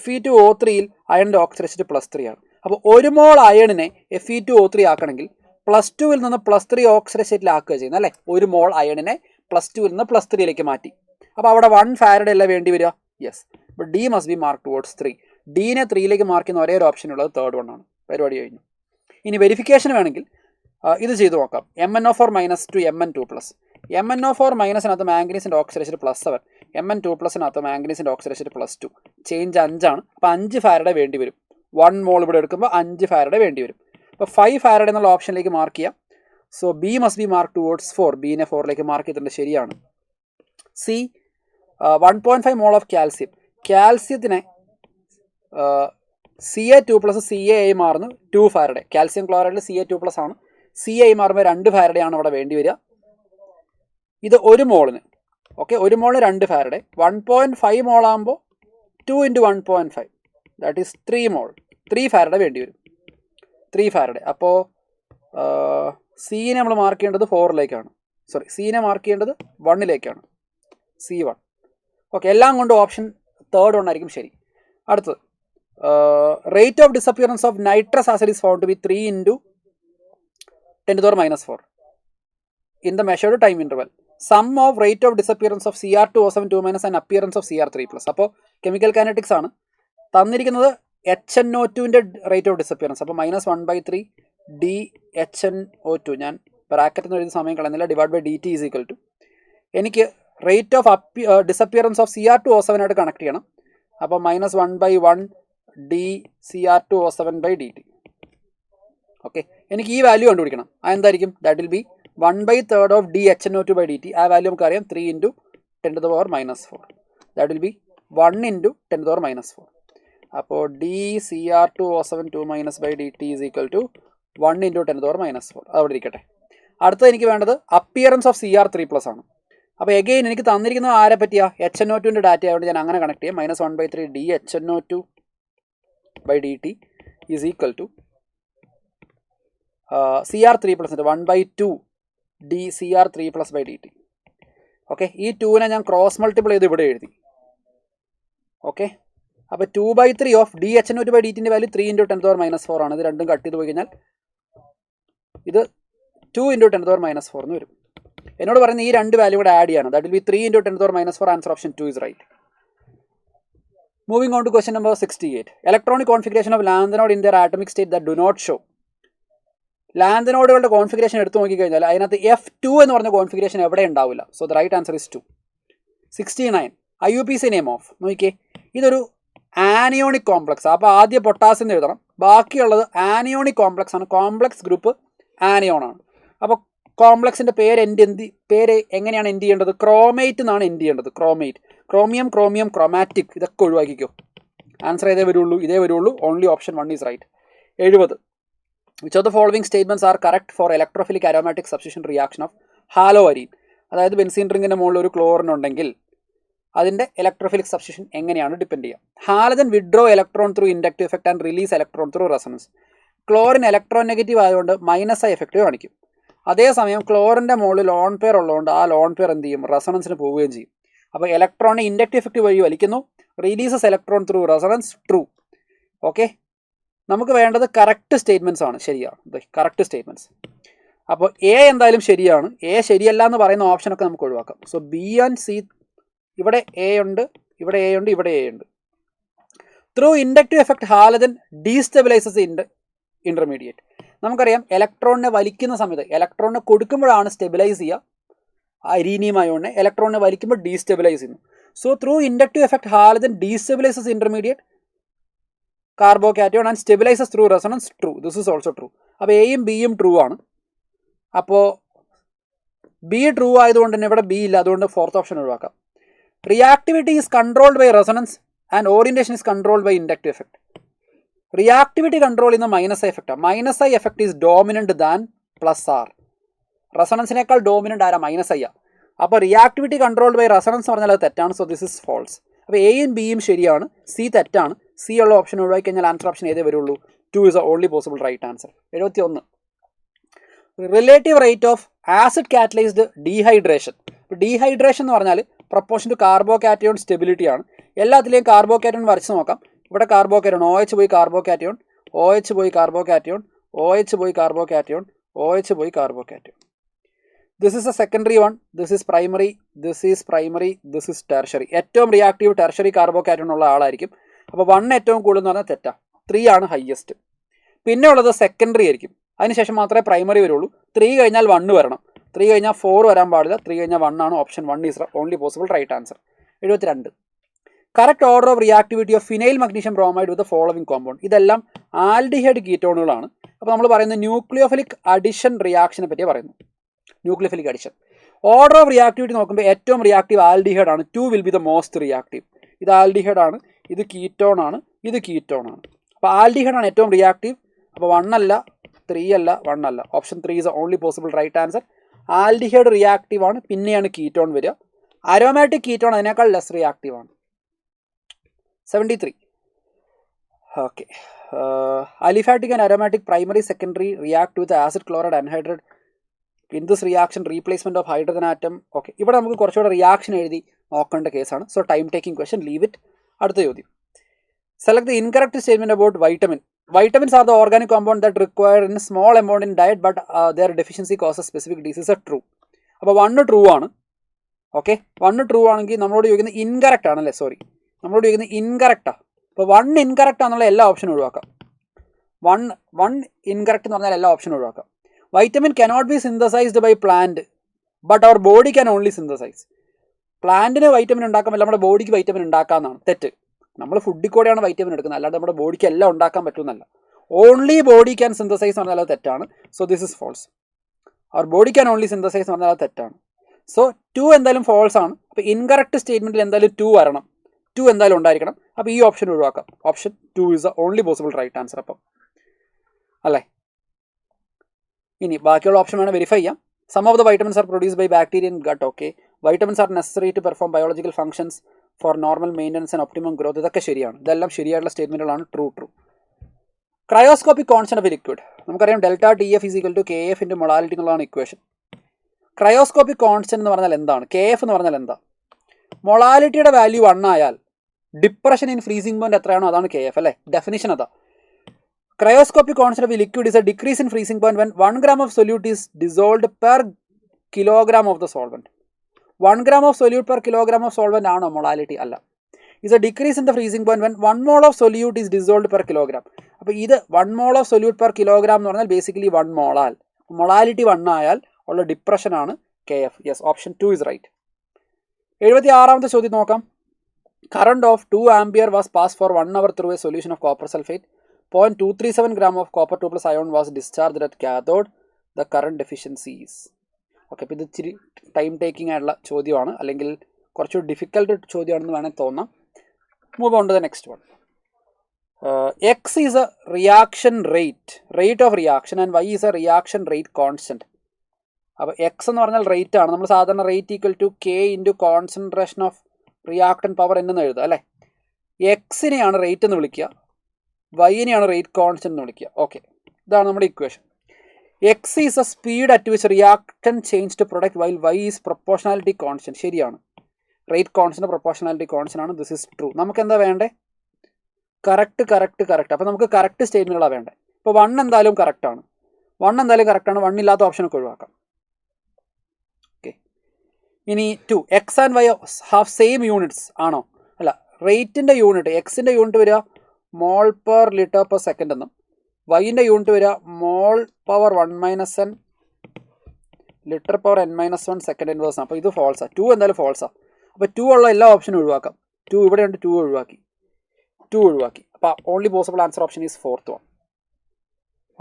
Fe2O3യിൽ അയണിൻ്റെ ഓക്സിഡേഷൻ +3 ആണ്. അപ്പോൾ 1 mol അയണിനെ Fe2O3 ആക്കണമെങ്കിൽ +2ൽ നിന്ന് +3 ഓക്സിഡേഷനിലാക്കുക ചെയ്യുന്നത് അല്ലേ. 1 mol അയണിനെ +2ൽ നിന്ന് +3യിലേക്ക് മാറ്റി. അപ്പോൾ അവിടെ 1 ഫാരഡ് അല്ല വേണ്ടി വരിക. യെസ്. അപ്പോൾ D must be mark towards 3. ഡീനെ 3യിലേക്ക് മാർക്ക് ചെയ്യുന്ന ഒരേ ഒരു ഓപ്ഷൻ ഉള്ളത് തേർഡ് വൺ ആണ്. പരിപാടി കഴിഞ്ഞു. ഇനി വെരിഫിക്കേഷൻ വേണമെങ്കിൽ ഇത് ചെയ്ത് നോക്കാം. MnO4 - to Mn2+. MnO4 മൈനസിനകത്ത് മാംഗനീസിൻ്റെ ഓക്സിഡേഷൻ +7, Mn2+നകത്ത് മാംഗനീസിൻ്റെ ഓക്സിഡേഷൻ +2. ചേഞ്ച് 5 ആണ്. അപ്പോൾ 5 ഫാരഡേ വേണ്ടി വരും. 1 mol ഇവിടെ എടുക്കുമ്പോൾ 5 ഫാരഡേ വേണ്ടി വരും. അപ്പോൾ 5 ഫാരഡേ എന്നുള്ള ഓപ്ഷനിലേക്ക് മാർക്ക് ചെയ്യാം. So B must be mark towards 4. ബീനെ 4ലേക്ക് മാർക്ക് ചെയ്തിട്ടുണ്ട്. ശരിയാണ്. C 1.5 mol of calcium. കാൽസ്യത്തിനെ Ca2+ Ca മാറുന്നു 2 ഫാരഡേ. കാൽസ്യം ക്ലോറൈഡിൽ Ca2+ ആണ്. Ca മാറുമ്പോൾ 2 ഫാരഡേ ആണ് അവിടെ വേണ്ടി വരിക. ഇത് 1 മോളിന്. ഓക്കെ, 1 മോളിന് 2 ഫാരഡേ. 1.5 mol ആകുമ്പോൾ 2 × 1.5 ദാറ്റ് ഈസ് 3 mol. 3 ഫാരഡേ വേണ്ടി വരും. 3 ഫാരഡേ. അപ്പോൾ സീനെ നമ്മൾ മാർക്ക് ചെയ്യേണ്ടത് 4ലേക്കാണ്. സോറി, സീനെ മാർക്ക് ചെയ്യേണ്ടത് 1ലേക്കാണ്. C1. ഓക്കെ, എല്ലാം കൊണ്ട് ഓപ്ഷൻ തേർഡ് വൺ ആയിരിക്കും ശരി. അടുത്തത്. Rate of disappearance of nitrous acid is found to be 3 × 10⁻⁻⁴ in the measured time interval. Sum of rate of disappearance of Cr2O7 2- and appearance of Cr3+. അപ്പോൾ chemical kinetics ആണ് തന്നിരിക്കുന്നത്. HNO2ൻ്റെ rate of disappearance. അപ്പോൾ -1/3 DHNO2. ഞാൻ ബ്രാക്കറ്റിൽ നിന്ന് എഴുതി സമയം കളയുന്നില്ല. /dt ഈസ് ഈക്വൽ ടു എനിക്ക് rate of disappearance of Cr2O7 ആയിട്ട് കണക്ട് ചെയ്യണം. അപ്പോൾ -1/1 dCr2O7/dt. ഓക്കെ, എനിക്ക് ഈ വാല്യൂ കണ്ടുപിടിക്കണം. അതെന്തായിരിക്കും? That will be 1/3 of DHNO2/dt. ആ വാല്യൂ നമുക്കറിയാം 3 × 10⁻⁻⁴. That will be 1 × 10⁻⁻⁴. അപ്പോൾ dCr2O7 2- ഈസ് ഈക്വൽ ടു 1 × 10⁻⁻⁴. അതവിടെ ഇരിക്കട്ടെ. അടുത്തത് എനിക്ക് വേണ്ടത് അപ്പിയറൻസ് ഓഫ് Cr3+ ആണ്. അപ്പോൾ എഗെയിൻ എനിക്ക് തന്നിരിക്കുന്നത് ആരെ പറ്റിയാ? HNO2ൻ്റെ ഡാറ്റ ആയതുകൊണ്ട് ഞാൻ അങ്ങനെ കണക്ട് ചെയ്യാം. -1/3 DHNO2/dt ഈസ് ഈക്വൽ ടു Cr3+ൻ്റെ 1/2 dCr3+/dt. ഓക്കെ, ഈ 2നെ ഞാൻ ക്രോസ് മൾട്ടിപ്പിൾ ചെയ്ത് ഇവിടെ എഴുതി. ഓക്കെ, അപ്പോൾ 2/3 ഓഫ് DHNO2/dtൻ്റെ വാല്യൂ 3 × 10⁻⁻⁴ ആണ്. ഇത് രണ്ടും കട്ട് ചെയ്ത് പോയി കഴിഞ്ഞാൽ ഇത് 2 × 10⁻⁻⁴ എന്ന് വരും. എന്നോട് പറയുന്നത് ഈ 2 വാല്യൂ കൂടെ ആഡ് ചെയ്യാണ്. That will be 3 × 10⁻⁻⁴. Answer option 2 is right. Moving on to question number 68. Electronic configuration of lanthanoid in their atomic state that do not show. ലാന്തനോഡുകളുടെ കോൺഫിഗറേഷൻ എടുത്തു നോക്കിക്കഴിഞ്ഞാൽ അതിനകത്ത് F2 എന്ന് പറഞ്ഞ കോൺഫിഗറേഷൻ എവിടെ ഉണ്ടാവില്ല. So the right answer is 2. 69. IUPAC name of നോക്കിയേ. ഇതൊരു ആനിയോണിക് കോംപ്ലക്സ്. അപ്പോൾ ആദ്യം പൊട്ടാസ്യം എന്ന് എഴുതണം. ബാക്കിയുള്ളത് ആനിയോണിക് കോംപ്ലക്സ് ആണ്. കോംപ്ലക്സ് ഗ്രൂപ്പ് ആനിയോൺ ആണ്. അപ്പോൾ കോംപ്ലക്സിൻ്റെ പേര് എങ്ങനെയാണ് എൻഡ് ചെയ്യേണ്ടത്? ക്രോമേറ്റ് എന്നാണ് എൻഡ് ചെയ്യേണ്ടത്. ക്രോമേറ്റ്. ക്രോമിയം ക്രോമാറ്റിക് ഇതൊക്കെ ഒഴിവാക്കിക്കോ. ആൻസർ ഇതേ വരുള്ളൂ. Only option 1 is right. 70. Which of the following statements are correct for electrophilic aromatic substitution reaction of haloarine? അതായത് ബെൻസീൻ റിങ്ങിൻ്റെ മുകളിൽ ഒരു ക്ലോറിൻ ഉണ്ടെങ്കിൽ അതിൻ്റെ ഇലക്ട്രോഫിലിക് സബ്സ്റ്റിറ്റ്യൂഷൻ എങ്ങനെയാണ് ഡിപ്പെൻഡ് ചെയ്യുക? Halogen withdraw electron through inductive effect and release electron through resonance. Chlorine electron negative ആയതുകൊണ്ട് -I effect കാണിക്കും. അതേസമയം ക്ലോറിൻ്റെ മുകളിൽ ലോൺ പെയർ ഉള്ളതുകൊണ്ട് ആ ലോൺ പെയർ എന്ത് ചെയ്യും? റെസൊണൻസിന് പോവുകയും ചെയ്യും. അപ്പോൾ ഇലക്ട്രോണിനെ ഇൻഡക്റ്റീവ് എഫക്റ്റ് വഴി വലിക്കുന്നു. Releases electron through resonance true. Okay, നമുക്ക് വേണ്ടത് കറക്റ്റ് സ്റ്റേറ്റ്മെൻറ്റ്സ് ആണ്. ശരിയാണ്, കറക്റ്റ് സ്റ്റേറ്റ്മെൻറ്റ്സ്. അപ്പോൾ എ എന്തായാലും ശരിയാണ്. എ ശരിയല്ല എന്ന് പറയുന്ന ഓപ്ഷനൊക്കെ നമുക്ക് ഒഴിവാക്കാം. സോ ബി ആൻഡ് സി, ഇവിടെ എ ഉണ്ട്, ഇവിടെ എ ഉണ്ട്, ഇവിടെ എ ഉണ്ട്. Through inductive effect halogen destabilises intermediate. നമുക്കറിയാം ഇലക്ട്രോണിനെ വലിക്കുന്ന സമയത്ത്, ഇലക്ട്രോണിനെ കൊടുക്കുമ്പോഴാണ് സ്റ്റെബിലൈസ് ചെയ്യുക. അരീനിയം അയോണിനെ ഇലക്ട്രോണിനെ വലിക്കുമ്പോൾ ഡീസ്റ്റെബിലൈസ് ചെയ്യുന്നു. So through inductive effect halogen destabilises intermediate carbocation and stabilises through resonance. True. This is also true. അപ്പോൾ എയും ബിയും ട്രൂ ആണ്. അപ്പോൾ ബി ട്രൂ ആയതുകൊണ്ട് തന്നെ ഇവിടെ ബി ഇല്ല, അതുകൊണ്ട് ഫോർത്ത് ഓപ്ഷൻ ഒഴിവാക്കാം. Reactivity is controlled by resonance and orientation is controlled by inductive effect. Reactivity control ചെയ്യുന്ന മൈനസ് ഐ എഫക്റ്റാണ്. Minus I effect is dominant than plus R. റെസൊണൻസിനേക്കാൾ ഡോമിനന്റ് ആരാ? മൈനസ് ഐ ആ. അപ്പോൾ റിയാക്ടിവിറ്റി കൺട്രോൾഡ് ബൈ റെസൊണൻസ് പറഞ്ഞാൽ അത് തെറ്റാണ്. So this is false. അപ്പോൾ എയും ബിയും ശരിയാണ്, സി തെറ്റാണ്. സി ഉള്ള ഓപ്ഷൻ ഒഴിവാക്കി കഴിഞ്ഞാൽ ആൻസർ ഓപ്ഷൻ ഏതേ വരുള്ളൂ? 2 is the only possible right answer. 71. Relative rate of acid catalysed dehydration. ഇപ്പോൾ ഡീഹൈഡ്രേഷൻ എന്ന് പറഞ്ഞാൽ പ്രൊപ്പോർഷൻ ടു കാർബോകാറ്റയോൺ സ്റ്റെബിലിറ്റി ആണ്. എല്ലാത്തിലെയും കാർബോകാറ്റയോൺ വരച്ച് നോക്കാം. ഇവിടെ കാർബോകാറ്റയോൺ, OH പോയി കാർബോകാറ്റയോൺ, OH പോയി കാർബോകാറ്റയോൺ, OH പോയി കാർബോകാറ്റയോൺ, OH പോയി carbocation. This is A secondary one, this is primary, this is primary, this is tertiary. ഏറ്റവും റിയാക്റ്റീവ് ടെർഷറി കാർബോകാറ്റയോൺ ഉള്ള ആളായിരിക്കും. അപ്പോൾ 1 ഏറ്റവും കൂടുതൽ എന്ന് പറഞ്ഞാൽ തെറ്റാ. 3 ആണ് ഹയസ്റ്റ്. പിന്നെ ഉള്ളത് സെക്കൻഡറി ആയിരിക്കും. അതിനുശേഷം മാത്രമേ പ്രൈമറി വരുള്ളൂ. 3 കഴിഞ്ഞാൽ 1 വരണം. 3 കഴിഞ്ഞാൽ 4 വരാൻ പാടില്ല. 3 കഴിഞ്ഞാൽ 1 ആണ്. Option 1 is only possible right answer. 72. Correct order of reactivity of phenyl magnesium bromide with following compound. ഇതെല്ലാം ആൽഡിഹൈഡ് കീറ്റോണുകളാണ്. അപ്പോൾ നമ്മൾ പറയുന്നത് ന്യൂക്ലിയോഫിലിക് അഡിഷൻ റിയാക്ഷനെ പറ്റി പറയുന്നു. Nucleophilic addition. Order of reactivity നോക്കുമ്പോൾ ഏറ്റവും റിയാക്റ്റീവ് ആൽഡിഹൈഡ് ആണ്. 2 will be the most reactive. ഇത് ആൽഡിഹൈഡ് ആണ്, ഇത് കീറ്റോൺ ആണ്, ഇത് കീറ്റോൺ ആണ്. അപ്പോൾ ആൽഡിഹൈഡ് ആണ് ഏറ്റവും റിയാക്റ്റീവ്. അപ്പോൾ 1 അല്ല, 3 അല്ല, 1 അല്ല. Option 3 is only possible right answer. Aldehyde reactive ആണ്, പിന്നെയാണ് കീറ്റോൺ വരിക. അരോമാറ്റിക് കീറ്റോൺ അതിനേക്കാൾ ലെസ് റിയാക്റ്റീവ് ആണ്. 73. Okay. Aliphatic and aromatic primary secondary react with acid chloride anhydride. In this reaction replacement of hydrogen atom. Okay, ഇവിടെ നമുക്ക് കുറച്ചുകൂടെ reaction എഴുതി നോക്കേണ്ട കേസാണ്. So time taking question, leave it. അടുത്ത ചോദ്യം. Select the incorrect statement about vitamin. Vitamins are the organic compound that require in small amount in diet, but their deficiency causes specific disease. True. അപ്പോൾ 1 true ആണ്. Okay, 1 true ആണെങ്കിൽ നമ്മളോട് ചോദിക്കുന്നത് incorrect ആണല്ലേ? Sorry, നമ്മളോട് ചോദിക്കുന്നത് ഇൻകറക്റ്റാണ്. അപ്പോൾ 1 ഇൻകറക്റ്റ് ആണെന്നുള്ള എല്ലാ ഓപ്ഷനും ഒഴിവാക്കാം. 1 ഇൻകറക്റ്റ് എന്ന് പറഞ്ഞാൽ എല്ലാ ഓപ്ഷനും ഒഴിവാക്കാം. Vitamin cannot be synthesized by plant, but our body can only synthesize. പ്ലാന്റിന് വൈറ്റമിൻ ഉണ്ടാക്കാൻ പറ്റില്ല, നമ്മുടെ ബോഡിക്ക് വൈറ്റമിൻ ഉണ്ടാക്കാമെന്നാണ്. തെറ്റ്. നമ്മൾ ഫുഡിൽ കൂടെയാണ് വൈറ്റമിൻ എടുക്കുന്നത്, അല്ലാതെ നമ്മുടെ ബോഡിക്ക് എല്ലാം ഉണ്ടാക്കാൻ പറ്റുമെന്നല്ല. ഓൺലി ബോഡി ക്യാൻ സിന്തസൈസ് എന്ന് പറഞ്ഞാൽ അത് തെറ്റാണ്. So this is false. Our body can only synthesise എന്ന് പറഞ്ഞാൽ അത് തെറ്റാണ്. സോ 2 എന്തായാലും ഫോൾസ് ആണ്. അപ്പോൾ ഇൻകറക്റ്റ് സ്റ്റേറ്റ്മെൻറ്റിൽ എന്തായാലും 2 വരണം. 2 എന്തായാലും ഉണ്ടായിരിക്കണം. അപ്പോൾ ഈ ഓപ്ഷൻ ഒഴിവാക്കാം. Option 2 is the only possible right answer. അപ്പം അല്ലേ? ഇനി ബാക്കിയുള്ള ഓപ്ഷൻ വേണം വെരിഫൈ ചെയ്യാം. Some of the vitamins are produce by bacteria in gut. Okay, vitamins are necessary to perform biological functions for normal maintenance and optimum growth. ഇതൊക്കെ ശരിയാണ്. ഇതെല്ലാം ശരിയായിട്ടുള്ള സ്റ്റേറ്റ്മെൻറ്റുകളാണ്. True. Cryoscopic constant of liquid. നമുക്കറിയാം delta TF = KF into molality എന്നുള്ളതാണ് equation. Cryoscopic constant എന്ന് പറഞ്ഞാൽ എന്താണ്? KF എന്ന് പറഞ്ഞാൽ എന്താ? മൊളാലിറ്റിയുടെ വാല്യൂ 1 ആയാൽ ഡിപ്രഷൻ ഇൻ ഫ്രീസിംഗ് പോയിന്റ് എത്രയാണോ അതാണ് KF അല്ലേ? ഡെഫിനിഷൻ അതാ. Cryoscopic constant of liquid is A decrease in freezing point when 1 gram of solute is dissolved per kilogram of the solvent. 1 gram of solute per kilogram of solvent ആണോ molality? അല്ല. is a decrease in the freezing point when 1 mole of solute is dissolved per kilogram. അപ്പോൾ ഇത് 1 mole of solute per kilogram എന്ന് പറഞ്ഞാൽ basically 1 molal. Molality 1 ആയാൽ ഉള്ള depression ആണ് KF. Yes, option 2 is right. 76ാമത്തെ ചോദ്യം നോക്കാം. Current of 2 ampere was passed for 1 hour through a solution of copper sulfate. 0.237 gram of copper 2+ ion was discharged at cathode. The current deficiency is. Okay, അപ്പോൾ ഇത് ഇച്ചിരി time taking ആയിട്ടുള്ള ചോദ്യമാണ്, അല്ലെങ്കിൽ കുറച്ചുകൂടി difficult ചോദ്യമാണെന്ന് വേണമെങ്കിൽ തോന്നാം. Move on to the next one. X is a reaction rate of reaction and Y is a reaction rate constant. അപ്പോൾ X എന്ന് പറഞ്ഞാൽ റേറ്റ് ആണ്. നമ്മൾ സാധാരണ rate equal to K into concentration of reactant power എന്ന് എഴുതുക അല്ലേ? എക്സിനെയാണ് rate എന്ന് വിളിക്കുക, വൈനെയാണ് റേറ്റ് കോൺസ്റ്റൻറ്റ് എന്ന് വിളിക്കുക. ഓക്കെ, ഇതാണ് നമ്മുടെ equation. X is a speed at which reactant change to product while Y is proportionality constant. ശരിയാണ്, റേറ്റ് കോൺസ്റ്റന്റ് പ്രൊപ്പോർഷണാലിറ്റി കോൺസ്റ്റന്റ് ആണ്. This is true. നമുക്ക് എന്താ വേണ്ടേ? കറക്റ്റ്. അപ്പോൾ നമുക്ക് കറക്റ്റ് സ്റ്റേറ്റ്മെൻറ്റുകളാണ് വേണ്ടത്. ഇപ്പോൾ 1 എന്തായാലും കറക്റ്റാണ്, 1 ഇല്ലാത്ത ഓപ്ഷനൊക്കെ ഒഴിവാക്കാം. ഓക്കെ, ഇനി 2 X and Y have same units ആണോ? അല്ല, റേറ്റിൻ്റെ യൂണിറ്റ്, എക്സിൻ്റെ യൂണിറ്റ് വരിക mole per litre per second എന്നും വൈൻ്റെ യൂണിറ്റ് വരിക mole power 1 - n litre power n-1 second inverse ആണ്. അപ്പോൾ ഇത് ഫോൾസാണ്. 2 എന്തായാലും ഫോൾസാണ്. അപ്പോൾ 2 ഉള്ള എല്ലാ ഓപ്ഷനും ഒഴിവാക്കാം. 2 ഇവിടെയുണ്ട്, 2 ഒഴിവാക്കി. അപ്പോൾ only possible answer option is 4th one.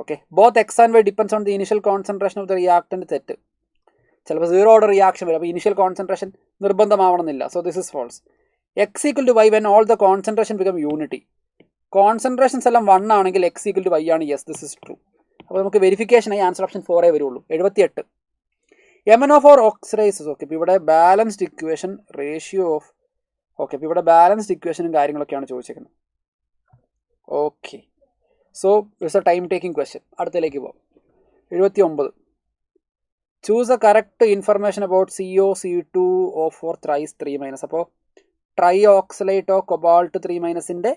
Okay, both X and Y depends on the initial concentration of the reactant. തെറ്റ്. ചിലപ്പോൾ 0 ഓർഡർ റിയാക്ഷൻ വരും, അപ്പോൾ ഇനിഷ്യൽ കോൺസെൻട്രേഷൻ നിർബന്ധമാവണമെന്നില്ല. So this is false. X equal to Y when all the concentration become unity. Concentrations എല്ലാം 1 ആണെങ്കിൽ X equal to Y ആണ്. Yes, this is true. അപ്പോൾ നമുക്ക് വെരിഫിക്കേഷനായി ആൻസർ ഓപ്ഷൻ 4 വരുള്ളൂ. 78 MnO4 oxidizes. ഓക്കെ, ഇപ്പോൾ ഇവിടെ balanced equation ratio of. Okay, ഇപ്പോൾ ഇവിടെ ബാലൻസ്ഡ് ഇക്വേഷനും കാര്യങ്ങളൊക്കെയാണ് ചോദിച്ചിരിക്കുന്നത്. Okay, so it's A time taking question. അടുത്തതിലേക്ക് പോകാം. 79 choose A correct information about CO2O4 thrice 3-. അപ്പോൾ ട്രൈ ഓക്സലേറ്റ് ഓഫ് കൊബാൾട്ട് 3-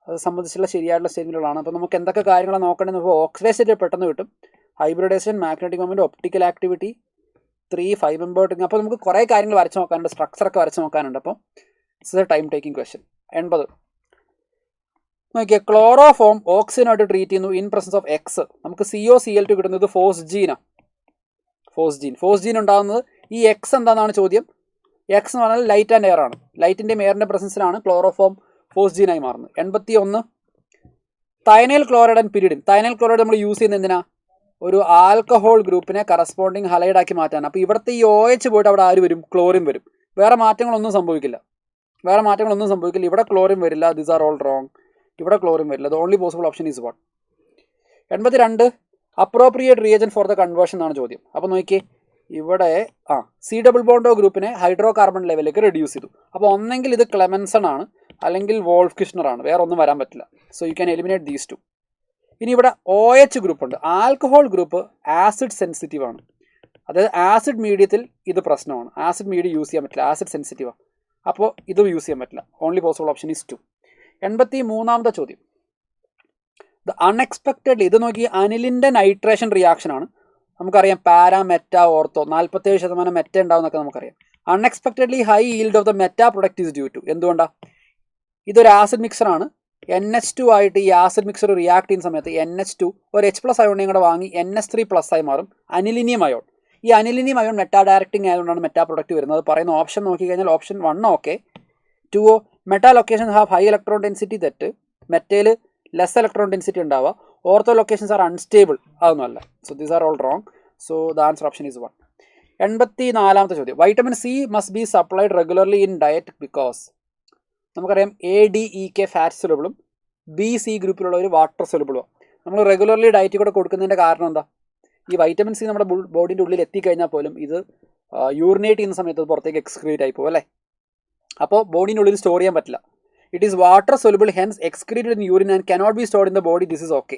അത് സംബന്ധിച്ചുള്ള ശരിയായിട്ടുള്ള സ്റ്റേറ്റ്മെൻറ്റുകളാണ്. അപ്പോൾ നമുക്ക് എന്തൊക്കെ കാര്യങ്ങളാണ് നോക്കേണ്ടത്? ഇപ്പോൾ ഓക്സിഡൈസ് പെട്ടെന്ന് കിട്ടും, hybridisation, magnetic moment, optical activity, 3 5 മെമ്പേർട്ടിങ്. അപ്പോൾ നമുക്ക് കുറേ കാര്യങ്ങൾ വരച്ച് നോക്കാനുണ്ട്, സ്ട്രക്ചറൊക്കെ വരച്ച് നോക്കാനുണ്ട്. അപ്പോൾ it's A time taking question. 80 നോക്കിയാൽ ക്ലോറോഫോം ഓക്സിജനായിട്ട് ട്രീറ്റ് ചെയ്യുന്നു ഇൻ പ്രസൻസ് ഓഫ് എക്സ്. നമുക്ക് COCl2 കിട്ടുന്നത് ഫോസ്ജീനാണ്. ഫോസ്ജീൻ ഉണ്ടാകുന്നത് ഈ എക്സ് എന്താണെന്നാണ് ചോദ്യം. എക്സ് എന്ന് പറഞ്ഞാൽ ലൈറ്റ് ആൻഡ് എയർ ആണ്. ലൈറ്റിൻ്റെയും എയറിൻ്റെ പ്രസൻസിലാണ് ക്ലോറോഫോം ഫോസ്ജീനായി മാറുന്നത്. 81 തൈനൈൽ ക്ലോറൈഡ് ആൻഡ് പിരിഡിൻ. തൈനൈൽ ക്ലോറൈഡ് നമ്മൾ യൂസ് ചെയ്യുന്നത് എന്തിനാ? ഒരു ആൽക്കഹോൾ ഗ്രൂപ്പിനെ കറസ്പോണ്ടിങ് ഹലൈഡാക്കി മാറ്റാൻ. അപ്പോൾ ഇവിടുത്തെ ഈ OH പോയിട്ട് അവിടെ ആര് വരും? ക്ലോറിൻ വരും. വേറെ മാറ്റങ്ങളൊന്നും സംഭവിക്കില്ല. ഇവിടെ ക്ലോറിൻ വരില്ല. This R all wrong. ഇവിടെ ക്ലോറിൻ വരില്ല. The only possible option is 1. 82 appropriate reagent for the conversion എന്നാണ് ചോദ്യം. അപ്പോൾ നോക്കിയേ, ഇവിടെ C ഡബിൾ ബോണ്ടോ ഗ്രൂപ്പിനെ ഹൈഡ്രോ കാർബൺ ലെവലിലേക്ക് റെഡ്യൂസ് ചെയ്തു. അപ്പോൾ ഒന്നെങ്കിൽ ഇത് ക്ലെമൻസൺ ആണ്, അല്ലെങ്കിൽ വോൾഫ് കിഷ്ണർ ആണ്. വേറെ ഒന്നും വരാൻ പറ്റില്ല. So you can eliminate these 2. ഇനി ഇവിടെ OH ഗ്രൂപ്പ് ഉണ്ട്. ആൽക്കഹോൾ ഗ്രൂപ്പ് ആസിഡ് സെൻസിറ്റീവ് ആണ്. അതായത് ആസിഡ് മീഡിയത്തിൽ ഇത് പ്രശ്നമാണ്. ആസിഡ് മീഡിയം യൂസ് ചെയ്യാൻ പറ്റില്ല, ആസിഡ് സെൻസിറ്റീവാണ്. അപ്പോൾ ഇത് യൂസ് ചെയ്യാൻ പറ്റില്ല. Only possible option is 2. 83ാമത്തെ ചോദ്യം, ദ അൺഎക്സ്പെക്റ്റഡ്ലി. ഇത് നോക്കി, അനിലിൻ്റെ നൈട്രേഷൻ റിയാക്ഷൻ ആണ്. നമുക്കറിയാം പാരാ, മെറ്റ, ഓർത്തോ 47% മെറ്റ ഉണ്ടാവുമെന്നൊക്കെ നമുക്കറിയാം. Unexpectedly high yield of the meta product is due to. എന്തുകൊണ്ടാണ്? ഇതൊരു ആസിഡ് മിക്സറാണ്. NH2 ആയിട്ട് ഈ ആസിഡ് മിക്സർ റിയാക്ട് ചെയ്യുന്ന സമയത്ത് NH2 ഒരു H+ അയോണിയും കൂടെ വാങ്ങി NH3+ ആയി മാറും, അനിലിനിയം അയോൺ. ഈ അനിലിനിയം അയോൺ മെറ്റാ ഡയറക്റ്റിംഗ് ആയതുകൊണ്ടാണ് മെറ്റാ പ്രൊഡക്റ്റ് വരുന്നത്. പറയുന്ന ഓപ്ഷൻ നോക്കിക്കഴിഞ്ഞാൽ option 1 okay. 2 meta location have high electron density. തെറ്റ്. മെറ്റയിൽ ലെസ് ഇലക്ട്രോൺ ഡെൻസിറ്റി ഉണ്ടാവുക. Ortho locations are unstable. അതൊന്നുമല്ല. So these are all wrong. So the answer option is 1. 84ാമത്തെ ചോദ്യം, vitamin C must be supplied regularly in diet because. നമുക്കറിയാം ADEK fat സൊല്യൂബിളും BC ഗ്രൂപ്പിലുള്ള ഒരു വാട്ടർ സൊല്യൂബിളും. നമ്മൾ റെഗുലർലി ഡയറ്റ് കൂടെ കൊടുക്കുന്നതിൻ്റെ കാരണം എന്താ? ഈ വൈറ്റമിൻ C നമ്മുടെ ബോഡിൻ്റെ ഉള്ളിൽ എത്തിക്കഴിഞ്ഞാൽ പോലും ഇത് യൂറിനേറ്റ് ചെയ്യുന്ന സമയത്ത് അത് പുറത്തേക്ക് എക്സ്ക്രീറ്റ് ആയി പോകും അല്ലേ? അപ്പോൾ ബോഡിൻ്റെ ഉള്ളിൽ സ്റ്റോർ ചെയ്യാൻ പറ്റില്ല. It is water soluble, hence excreted in urine and cannot be stored in the body. This is okay.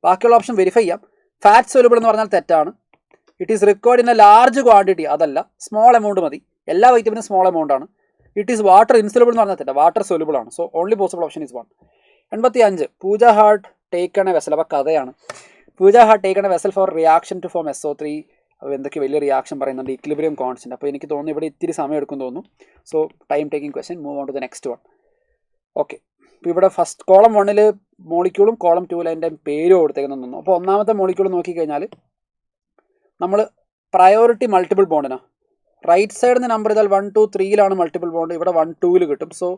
ബാക്കിയുള്ള ഓപ്ഷൻ വെരിഫൈ ചെയ്യാം. ഫാറ്റ് സൊല്യൂബിൾ എന്ന് പറഞ്ഞാൽ തെറ്റാണ്. It is required in a large quantity. അതല്ല, സ്മോൾ എമൗണ്ട് മതി. എല്ലാ വൈറ്റമിനും small amount ആണ്. ഇറ്റ് ഈസ് വാട്ടർ ഇൻസൊല്യൂബിൾ എന്ന് പറഞ്ഞാൽ തെറ്റാണ്, വാട്ടർ സൊല്യൂബിൾ ആണ്. So only possible option is 1. 85 Pooja heart taken a vessel. അപ്പോൾ കഥയാണ്. Pooja heart taken a vessel for reaction to form SO3. എന്തൊക്കെ വലിയ റിയാക്ഷൻ പറയുന്നുണ്ട്, ഇക്വിലിബ്രിയം കോൺസ്റ്റന്റ്. അപ്പോൾ എനിക്ക് തോന്നുന്നു ഇവിടെ ഇത്തിരി സമയം എടുക്കും തോന്നുന്നു. So time taking question. Move on to the next one. Okay, ഇപ്പോൾ ഇവിടെ ഫസ്റ്റ് കോളം 1 മോളിക്യൂളും കോളം 2 അതിൻ്റെ പേരും കൊടുത്തേക്കുന്നു തോന്നുന്നു. അപ്പോൾ ഒന്നാമത്തെ മോളിക്യൂൾ നോക്കിക്കഴിഞ്ഞാൽ നമ്മൾ പ്രയോറിറ്റി മൾട്ടിപ്പിൾ ബോണ്ടിനാണ്. റൈറ്റ് സൈഡിൽ നിന്ന് നമ്പർ ചെയ്താൽ 1 2 3 മൾട്ടിപ്പിൾ ബോണ്ട്. ഇവിടെ 1 2 കിട്ടും. സോ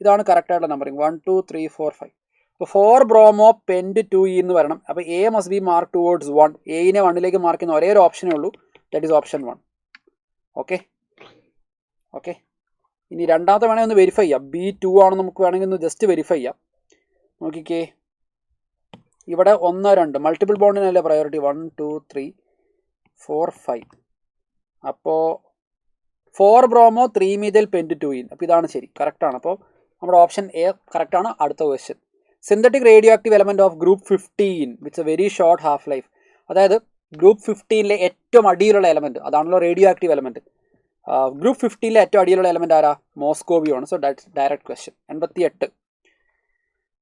ഇതാണ് കറക്റ്റായിട്ടുള്ള നമ്പറിങ്. 1 2 3 4 5. അപ്പോൾ 4 ബ്രോമോ പെൻഡ് 2E എന്ന് വരണം. അപ്പോൾ A must be mark towards 1. Aനെ 1ലേക്ക് മാർക്ക് ചെയ്യുന്ന ഒരേ ഒരു ഓപ്ഷനേ ഉള്ളൂ. That is option 1. ഓക്കെ. ഇനി രണ്ടാമത്തെ വേണമെങ്കിൽ ഒന്ന് വെരിഫൈ ചെയ്യാം. B2 ആണെന്ന് നമുക്ക് വേണമെങ്കിൽ ഒന്ന് ജസ്റ്റ് വെരിഫൈ ചെയ്യാം. നോക്കിക്കേ, ഇവിടെ 1 2 മൾട്ടിപ്പിൾ ബോണ്ടിനല്ലേ പ്രയോറിറ്റി. 1 2 3 4 5. അപ്പോൾ 4 ബ്രോമോ 3 മീഥൈൽ പെൻഡ് 2E. അപ്പോൾ ഇതാണ് ശരി, കറക്റ്റാണ്. അപ്പോൾ നമ്മുടെ ഓപ്ഷൻ A കറക്റ്റാണ്. അടുത്ത question, synthetic radio active element of group 15 wits A very short half life. അതായത് ഗ്രൂപ്പ് 15 ഏറ്റവും അടിയിലുള്ള എലമെൻറ്റ് അതാണല്ലോ റേഡിയോ ആക്റ്റീവ് എലമെൻറ്റ്. ഗ്രൂപ്പ് 15 ഏറ്റവും അടിയിലുള്ള എലമെൻറ്റ് ആരാ? മോസ്കോവിയോ ആണ്. So direct question. 88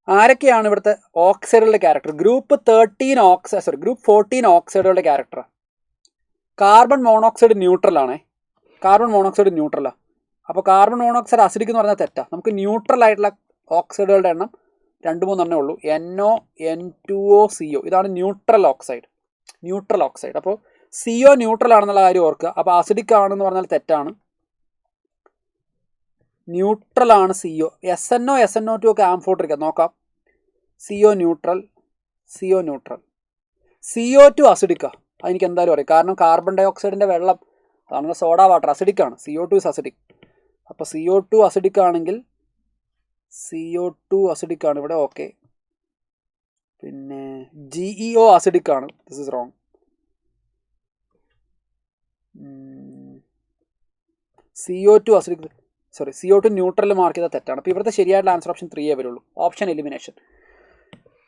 ആരൊക്കെയാണ് ഇവിടുത്തെ ഓക്സൈഡുകളുടെ ക്യാരക്ടർ? ഗ്രൂപ്പ് 14 ഓക്സൈഡുകളുടെ ക്യാരക്ടർ. കാർബൺ മോണോക്സൈഡ് ന്യൂട്രലാണേ. കാർബൺ മോണോക്സൈഡ് ന്യൂട്രലാണ്. അപ്പോൾ കാർബൺ മോണോക്സൈഡ് അസിഡിക് എന്ന് പറഞ്ഞാൽ തെറ്റാ. നമുക്ക് ന്യൂട്രൽ ആയിട്ടുള്ള ഓക്സൈഡുകളുടെ എണ്ണം 2-3 ഉള്ളൂ. NO, N2O, CO. ഇതാണ് ന്യൂട്രൽ ഓക്സൈഡ്. അപ്പോൾ CO ന്യൂട്രൽ ആണെന്നുള്ള കാര്യം ഓർക്കുക. അപ്പോൾ അസിഡിക് ആണെന്ന് പറഞ്ഞാൽ തെറ്റാണ്. ന്യൂട്രൽ ആണ് CO. SNO, SNO2 ഒക്കെ ആംഫോട്രിക്ക. നോക്കാം. CO neutral. CO2 അസിഡിക്കാ. അതെനിക്ക് എന്തായാലും അറിയാം. കാരണം കാർബൺ ഡൈ ഓക്സൈഡിൻ്റെ വെള്ളം അതാണ് സോഡ വാട്ടർ, അസിഡിക്കാണ്. CO2 is acidic. അപ്പോൾ CO2 അസിഡിക് ആണെങ്കിൽ CO2 അസിഡിക് ആണ് ഇവിടെ. ഓക്കെ. പിന്നെ GeO അസിഡിക് ആണ്. This is wrong. CO2 acidic, CO2 neutral mark ചെയ്താൽ തെറ്റാണ്. അപ്പോൾ ഇവിടുത്തെ ശരിയായിട്ടുള്ള ആൻസർ ഓപ്ഷൻ 3 വരുള്ളൂ. Option elimination.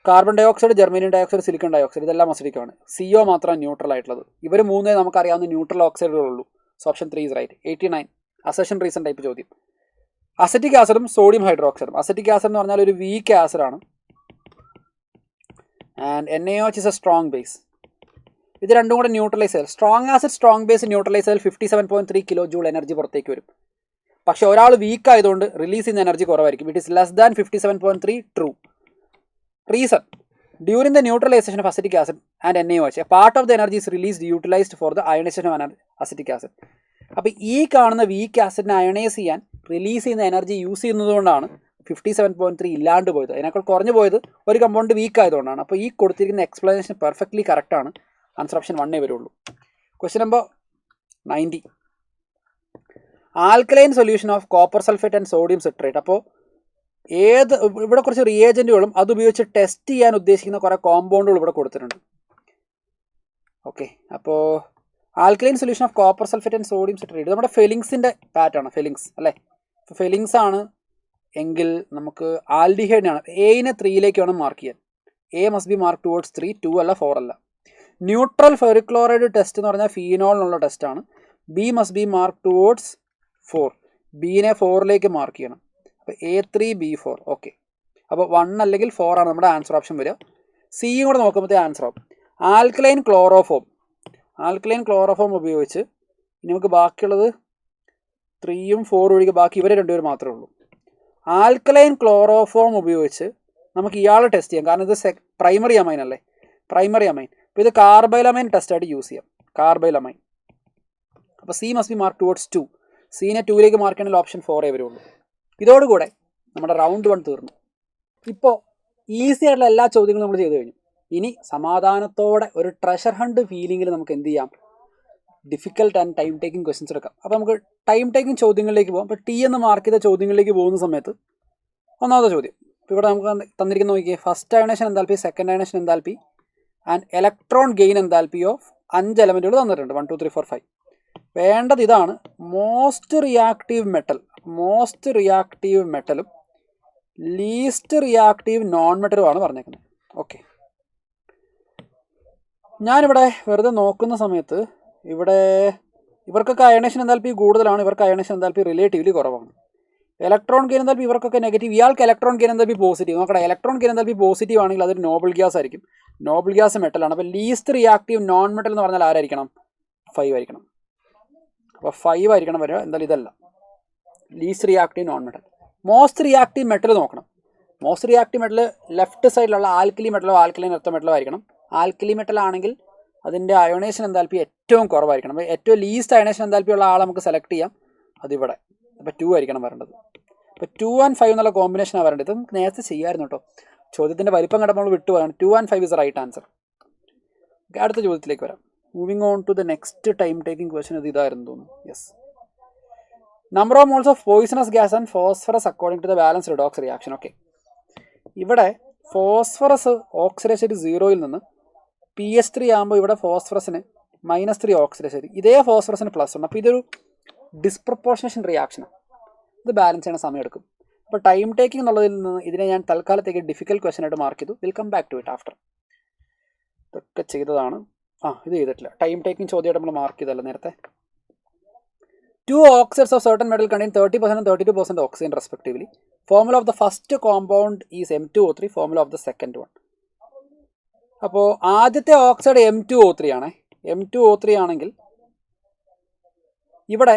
Carbon dioxide, germanium dioxide, silicon dioxide ഇതെല്ലാം അസിഡിക്കാണ്. CO മാത്രമാണ് ന്യൂട്രൽ ആയിട്ടുള്ളത്. ഇവർ 3 നമുക്കറിയാവുന്ന ന്യൂട്രൽ ഓക്സൈഡുകളുള്ളൂ. So option 3 is right. 89 assertion reason type ചോദ്യം. അസറ്റിക് ആസിഡും സോഡിയം ഹൈഡ്രോക്സൈഡും. അസറ്റിക് ആസിഡ് എന്ന് പറഞ്ഞാൽ ഒരു വീക്ക് ആസിഡാണ്. And NaOH is A strong base. ഇത് രണ്ടും കൂടെ ന്യൂട്രലൈസ് ചെയ്താൽ strong acid strong base neutralise ചെയ്താൽ 57.3 കിലോ ജൂൾ എനർജി പുറത്തേക്ക് വരും. പക്ഷേ ഒരാൾ വീക്ക് ആയതുകൊണ്ട് റിലീസ് ചെയ്യുന്ന എനർജി കുറവായിരിക്കും. It is less than 57.3. True. Reason: during the neutralisation of acetic acid and NaOH a part of the energy is released utilised for the ionisation of acetic acid. അപ്പോൾ ഈ കാണുന്ന weak ആസിഡിനെ ionise ചെയ്യാൻ release ചെയ്യുന്ന energy use ചെയ്യുന്നതുകൊണ്ടാണ് 57.3 ഇല്ലാണ്ട് പോയത്. അതിനേക്കാൾ കുറഞ്ഞു പോയത് ഒരു കമ്പൗണ്ട് വീക്ക് ആയതുകൊണ്ടാണ്. അപ്പോൾ ഈ കൊടുത്തിരിക്കുന്ന എക്സ്പ്ലനേഷൻ പെർഫെക്റ്റ്ലി കറക്റ്റാണ്. ആൻസർ ഓപ്ഷൻ 1 വരുള്ളൂ. Question number 90. Alkaline solution of copper sulphate and sodium citrate. അപ്പോൾ ഇവിടെ കുറച്ച് റിയേജൻറ്റുകളും അതുപയോഗിച്ച് ടെസ്റ്റ് ചെയ്യാൻ ഉദ്ദേശിക്കുന്ന കുറേ കോമ്പൗണ്ടുകൾ ഇവിടെ കൊടുത്തിട്ടുണ്ട്. ഓക്കെ. അപ്പോൾ alkaline solution of copper sulphate and sodium citrate നമ്മുടെ ഫെലിങ്സിൻ്റെ പാറ്റാണ്. ഫെലിങ്സ് അല്ലേ? ഇപ്പോൾ ഫെലിങ്സ് ആണ് എങ്കിൽ നമുക്ക് ആൽഡിഹൈഡിനാണ്. എനെ 3 വേണം മാർക്ക് ചെയ്യാൻ. A must be mark towards 3, 2 അല്ല 4 അല്ല. ന്യൂട്രൽ ഫെറിക്ലോറൈഡ് ടെസ്റ്റ് എന്ന് പറഞ്ഞാൽ ഫീനോളിനുള്ള ടെസ്റ്റാണ്. B must be mark towards 4. ബീനെ 4 mark ചെയ്യണം. അപ്പോൾ A3, B4. ഓക്കെ. അപ്പോൾ 1 അല്ലെങ്കിൽ 4 ആണ് നമ്മുടെ ആൻസർ ഓപ്ഷൻ വരിക. സിയും കൂടെ നോക്കുമ്പോഴത്തെ ആൻസർ ആവും. ആൽക്കലൈൻ ക്ലോറോഫോം ഉപയോഗിച്ച് നമുക്ക് ബാക്കിയുള്ളത് 3ഉം 4 ഒഴികെ ബാക്കി ഇവരെ 2 മാത്രമേ ഉള്ളൂ. ആൽക്കലൈൻ ക്ലോറോഫോം ഉപയോഗിച്ച് നമുക്ക് ഇയാളെ ടെസ്റ്റ് ചെയ്യാം. കാരണം ഇത് പ്രൈമറി അമൈൻ അല്ലേ? Primary amen. അപ്പോൾ ഇത് കാർബൈലമൈൻ ടെസ്റ്റായിട്ട് യൂസ് ചെയ്യാം. കാർബൈലമൈൻ. അപ്പോൾ C must be mark towards 2. സീനെ 2 mark ചെയ്യണമെങ്കിൽ ഓപ്ഷൻ 4 വരുള്ളൂ. ഇതോടുകൂടെ നമ്മുടെ റൗണ്ട് 1 തീർന്നു. ഇപ്പോൾ ഈസി ആയിട്ടുള്ള എല്ലാ ചോദ്യങ്ങളും നമ്മൾ ചെയ്തു കഴിഞ്ഞു. ഇനി സമാധാനത്തോടെ ഒരു ട്രഷർ ഹണ്ട് ഫീലിങ്ങിൽ നമുക്ക് എന്ത് ചെയ്യാം? Difficult and time taking questions എടുക്കാം. അപ്പോൾ നമുക്ക് ടൈം ടേക്കിംഗ് ചോദ്യങ്ങളിലേക്ക് പോകാം. അപ്പോൾ T എന്ന് മാർക്ക് ചെയ്ത ചോദ്യങ്ങളിലേക്ക് പോകുന്ന സമയത്ത് ഒന്നാമത്തെ ചോദ്യം ഇവിടെ നമുക്ക് തന്നിരിക്കുന്ന നോക്കിയേ. First ionisation enthalpy, second ionisation enthalpy and electron gain enthalpy of 5 എലമെൻറ്റുകൾ തന്നിട്ടുണ്ട്. 1, 2, 3, 4, 5. വേണ്ടത് ഇതാണ്. മോസ്റ്റ് റിയാക്റ്റീവ് മെറ്റലും ലീസ്റ്റ് റിയാക്റ്റീവ് നോൺ മെറ്റലുമാണ് പറഞ്ഞേക്കുന്നത്. ഓക്കെ. ഞാനിവിടെ വെറുതെ നോക്കുന്ന സമയത്ത് ഇവിടെ ഇവർക്കൊക്കെ അയണേഷൻ എന്താൽപ്പി കൂടുതലാണ്, ഇവർക്ക് അയണേഷൻ എന്താൽപ്പി റിലേറ്റീവ്ലി കുറവാണ്. ഇലക്ട്രോൺ ഗെയിൻ എന്താൽപ്പി ഇവർക്കൊക്കെ നെഗറ്റീവ്, ഇയാൾക്ക് ഇലക്ട്രോൺ ഗെയിൻ എന്താൽപ്പി പോസിറ്റീവ്. നോക്കട്ടെ, ഇലക്ട്രോൺ ഗെയിൻ എന്താൽപ്പി പോസിറ്റീവ് ആണെങ്കിൽ അതൊരു നോബിൾ ഗ്യാസ് ആയിരിക്കും. നോബിൾ ഗ്യാസ് മെറ്റലാണ്. അപ്പോൾ ലീസ്റ്റ് റിയാക്റ്റീവ് നോൺ മെറ്റൽ എന്ന് പറഞ്ഞാൽ ആരായിരിക്കണം? 5 ആയിരിക്കണം. അപ്പോൾ 5 ആയിരിക്കണം വരിക. എന്തായാലും ഇതല്ല least reactive non metal. Most reactive metal നോക്കണം. മോസ്റ്റ് റിയാക്റ്റീവ് മെറ്റൽ ലെഫ്റ്റ് സൈഡിലുള്ള ആൽക്കലി മെറ്റലോ ആൽക്കലൈൻ എർത്ത് മെറ്റലോ ആയിരിക്കണം. ആൽക്കലി മെറ്റൽ ആണെങ്കിൽ അതിൻ്റെ അയോണേഷൻ എന്താൽപ്പി ഏറ്റവും കുറവായിരിക്കണം. അപ്പോൾ ഏറ്റവും ലീസ്റ്റ് അയോണേഷൻ എന്താൽപ്പി ഉള്ള ആളെ നമുക്ക് സെലക്ട് ചെയ്യാം. അതിവിടെ. അപ്പോൾ 2 ആയിരിക്കണം വരേണ്ടത്. അപ്പോൾ 2 and 5 എന്നുള്ള കോമ്പിനേഷനാണ് വരേണ്ടത്. ഇത് നമുക്ക് നേരത്തെ ചെയ്യാമായിരുന്നു കേട്ടോ. ചോദ്യത്തിൻ്റെ വലിപ്പം കണ്ടപ്പോൾ നമ്മൾ വിട്ടുപോയാണ്. 2 and 5 ഇസ് റൈറ്റ് ആൻസർ. അടുത്ത ചോദ്യത്തിലേക്ക് വരാം. Moving on to the next time taking question. ഇത് ഇതായിരുന്നു തോന്നുന്നു. Yes. Number of moles of poisonous gas and phosphorus according to the balance redox reaction. Okay. ഇവിടെ ഫോസ്ഫറസ് ഓക്സിഡേഷൻ 0യിൽ നിന്ന് pH3 ആകുമ്പോൾ ഇവിടെ ഫോസ്ഫറസിന് -3 ഓക്സിഡേഷൻ. ഇതേ ഫോസ്ഫറസിന് +1. അപ്പോൾ ഇതൊരു ഡിസ്പ്രപ്പോർഷനേഷൻ റിയാക്ഷനാണ്. ഇത് ബാലൻസ് ചെയ്യണ സമയം എടുക്കും. അപ്പോൾ ടൈം ടേക്കിംഗ് എന്നുള്ളതിൽ നിന്ന് ഇതിനെ ഞാൻ തൽക്കാലത്തേക്ക് ഡിഫിക്കൽട്ട് ക്വസ്റ്റ്യൻ ആയിട്ട് മാർക്ക് ചെയ്തു. Will come back to it after. ഇതൊക്കെ ചെയ്തതാണ്. ഇത് ചെയ്തിട്ടില്ല. ടൈം ടേക്കിംഗ് ചോദ്യമായിട്ട് നമ്മൾ മാർക്ക് ചെയ്തല്ല നേരത്തെ. 2 oxides of certain metal contain 30% and 32% oxygen respectively. Formula of the first compound is M2O3, formula of the second one. അപ്പോൾ ആദ്യത്തെ ഓക്സൈഡ് M2O3 ആണ്. M2O3 ആണെങ്കിൽ ഇവിടെ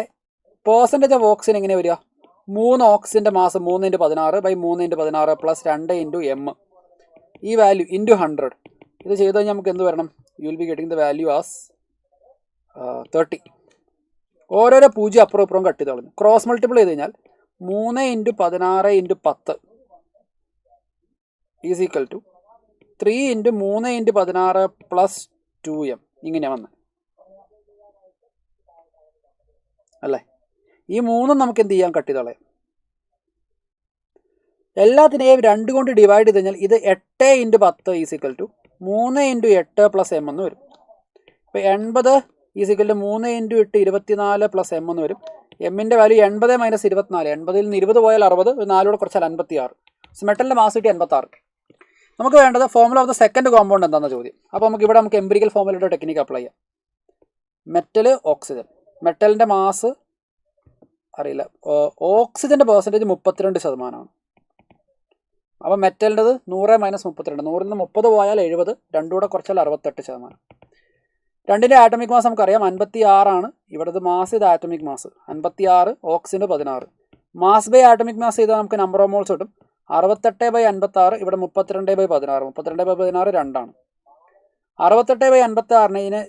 പെർസെൻറ്റേജ് ഓഫ് ഓക്സിജൻ എങ്ങനെ വരിക? 3 ഓക്സിജൻ്റെ മാസ് 3×16/3×16 പ്ലസ് 2 × M. ഈ വാല്യൂ ഇൻറ്റു 100. ഇത് ചെയ്ത് കഴിഞ്ഞാൽ നമുക്ക് എന്ത് വരണം? You will be getting the value as 30. ഓരോരോ 0 അപ്പുറം ഇപ്പുറം കട്ട് ചെയ്ത് കളഞ്ഞു. ക്രോസ് മൾട്ടിപ്പിൾ ചെയ്ത് കഴിഞ്ഞാൽ 3×16×10 is equal to 3×3×16 plus 2M. ഇങ്ങനെയാണ് വന്നത് അല്ലേ? ഈ 3 നമുക്ക് എന്ത് ചെയ്യാം? കട്ട് ചെയ്ത് കളയാം. എല്ലാത്തിനെയും 2 കൊണ്ട് ഡിവൈഡ് ചെയ്ത് കഴിഞ്ഞാൽ ഇത് 8×10 is equal to 3×8 plus M എന്ന് വരും. ഇപ്പോൾ 80 is equal to 3×8 24 plus M എന്ന് വരും. എമ്മിൻ്റെ വാല്യൂ 80 - 24. 80-ൽ നിന്ന് 20 പോയാൽ 60, 4 കുറച്ചാൽ 56. സോ മെറ്റലിൻ്റെ മാസ് കിട്ടി 86. നമുക്ക് വേണ്ടത് formula of the second compound എന്താണെന്ന ചോദ്യം. അപ്പോൾ നമുക്ക് എംപിരിക്കൽ ഫോർമുലയുടെ ടെക്നിക്ക് അപ്ലൈ ചെയ്യാം. Metal, oxygen. മെറ്റലിൻ്റെ മാസ് അറിയില്ല, ഓക്സിജൻ്റെ പെർസെൻറ്റേജ് 32%. അപ്പോൾ മെറ്റലിൻ്റെത് 100 - 32. 100-ൽ നിന്ന് 30 പോയാൽ 70, 2 കൂടെ കുറച്ചാൽ 68%. രണ്ടിൻ്റെ ആറ്റമിക് മാസ് നമുക്കറിയാം 56 ആണ്. ഇവിടുത്തെ മാസ്, ഇത് ആറ്റമിക് മാസ് 56, ഓക്സിജൻ്റെ 16. മാസ് ബൈ ആറ്റമിക് മാസ് ചെയ്താൽ നമുക്ക് നമ്പർ ഓഫ് മോൾസ് കിട്ടും 68/56. ഇവിടെ 32/16. 32/16 2ആണ്. 68/56 ഇതിന്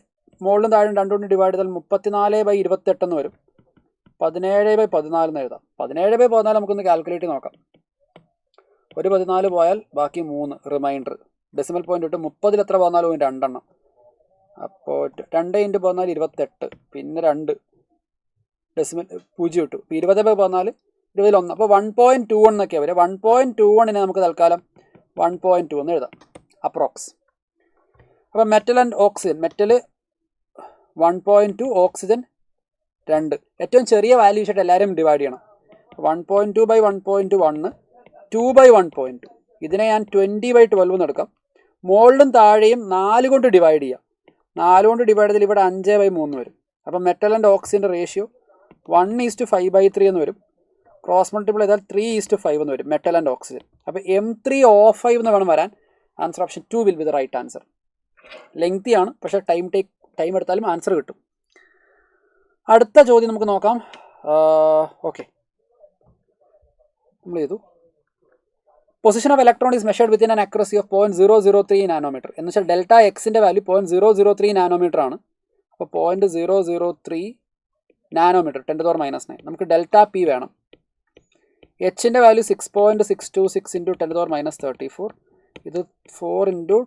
മുകളിലും താഴെ 2 കൊണ്ട് ഡിവൈഡ് ചെയ്താൽ 34/28 എന്ന് വരും. 17/14 എന്ന് എഴുതാം. 17/14 നമുക്കൊന്ന് കാൽക്കുലേറ്റ് നോക്കാം. ഒരു 14 പോയാൽ ബാക്കി 3 റിമൈൻഡർ. ഡെസിമൽ പോയിന്റ് ഇട്ട് 30-ൽ എത്ര പോന്നാലും 2 എണ്ണം. അപ്പോൾ 2 × 14 28, പിന്നെ 2 ഡെസിമൽ 0 ഇട്ടു. ഇപ്പോൾ 20/14 20-1. അപ്പോൾ 1.21 എന്നൊക്കെയാണ് വരിക. 1.21 നമുക്ക് തൽക്കാലം 1.2 എന്ന് എഴുതാം അപ്രോക്സ്. അപ്പോൾ metal and oxygen. Metal 1.2, oxygen 2. ഏറ്റവും ചെറിയ വാല്യൂ വെച്ചിട്ട് എല്ലാവരും ഡിവൈഡ് ചെയ്യണം. 1.2/1.1, 2/1.2. ഇതിനെ ഞാൻ 20/12 എന്ന് എടുക്കാം. മുകളിലും താഴെയും 4 കൊണ്ട് ഡിവൈഡ് ചെയ്യാം. 4 കൊണ്ട് ഡിവൈഡ് ചെയ്താൽ ഇവിടെ 5/3 വരും. അപ്പം മെറ്റൽ ആൻഡ് ഓക്സിജൻ്റെ റേഷ്യോ 1:5/3 എന്ന് വരും. ക്രോസ് മൾട്ടിപ്പിൾ ചെയ്താൽ 3:5 എന്ന് വരും മെറ്റൽ ആൻഡ് ഓക്സിജൻ. അപ്പോൾ M3O5 എന്ന് വേണം വരാൻ. Answer option 2 will be the right answer. Lengthy ആണ്, പക്ഷേ ടൈം എടുത്താലും ആൻസർ കിട്ടും. അടുത്ത ചോദ്യം നമുക്ക് നോക്കാം. ഓക്കെ, നമ്മൾ ചെയ്തു. Position of electron is measured within an accuracy of 0.003 nanometre. എന്ന് വെച്ചാൽ ഡെൽറ്റ എക്സിൻ്റെ വാല്യൂ 0.003 നാനോമീറ്റർ ആണ്. അപ്പോൾ 0.003 നാനോമീറ്റർ 10⁻⁹. നമുക്ക് ഡെൽറ്റ പി വേണം. എച്ചിൻ്റെ വാല്യൂ 6.626 × 10⁻34. ഇത് 4 ×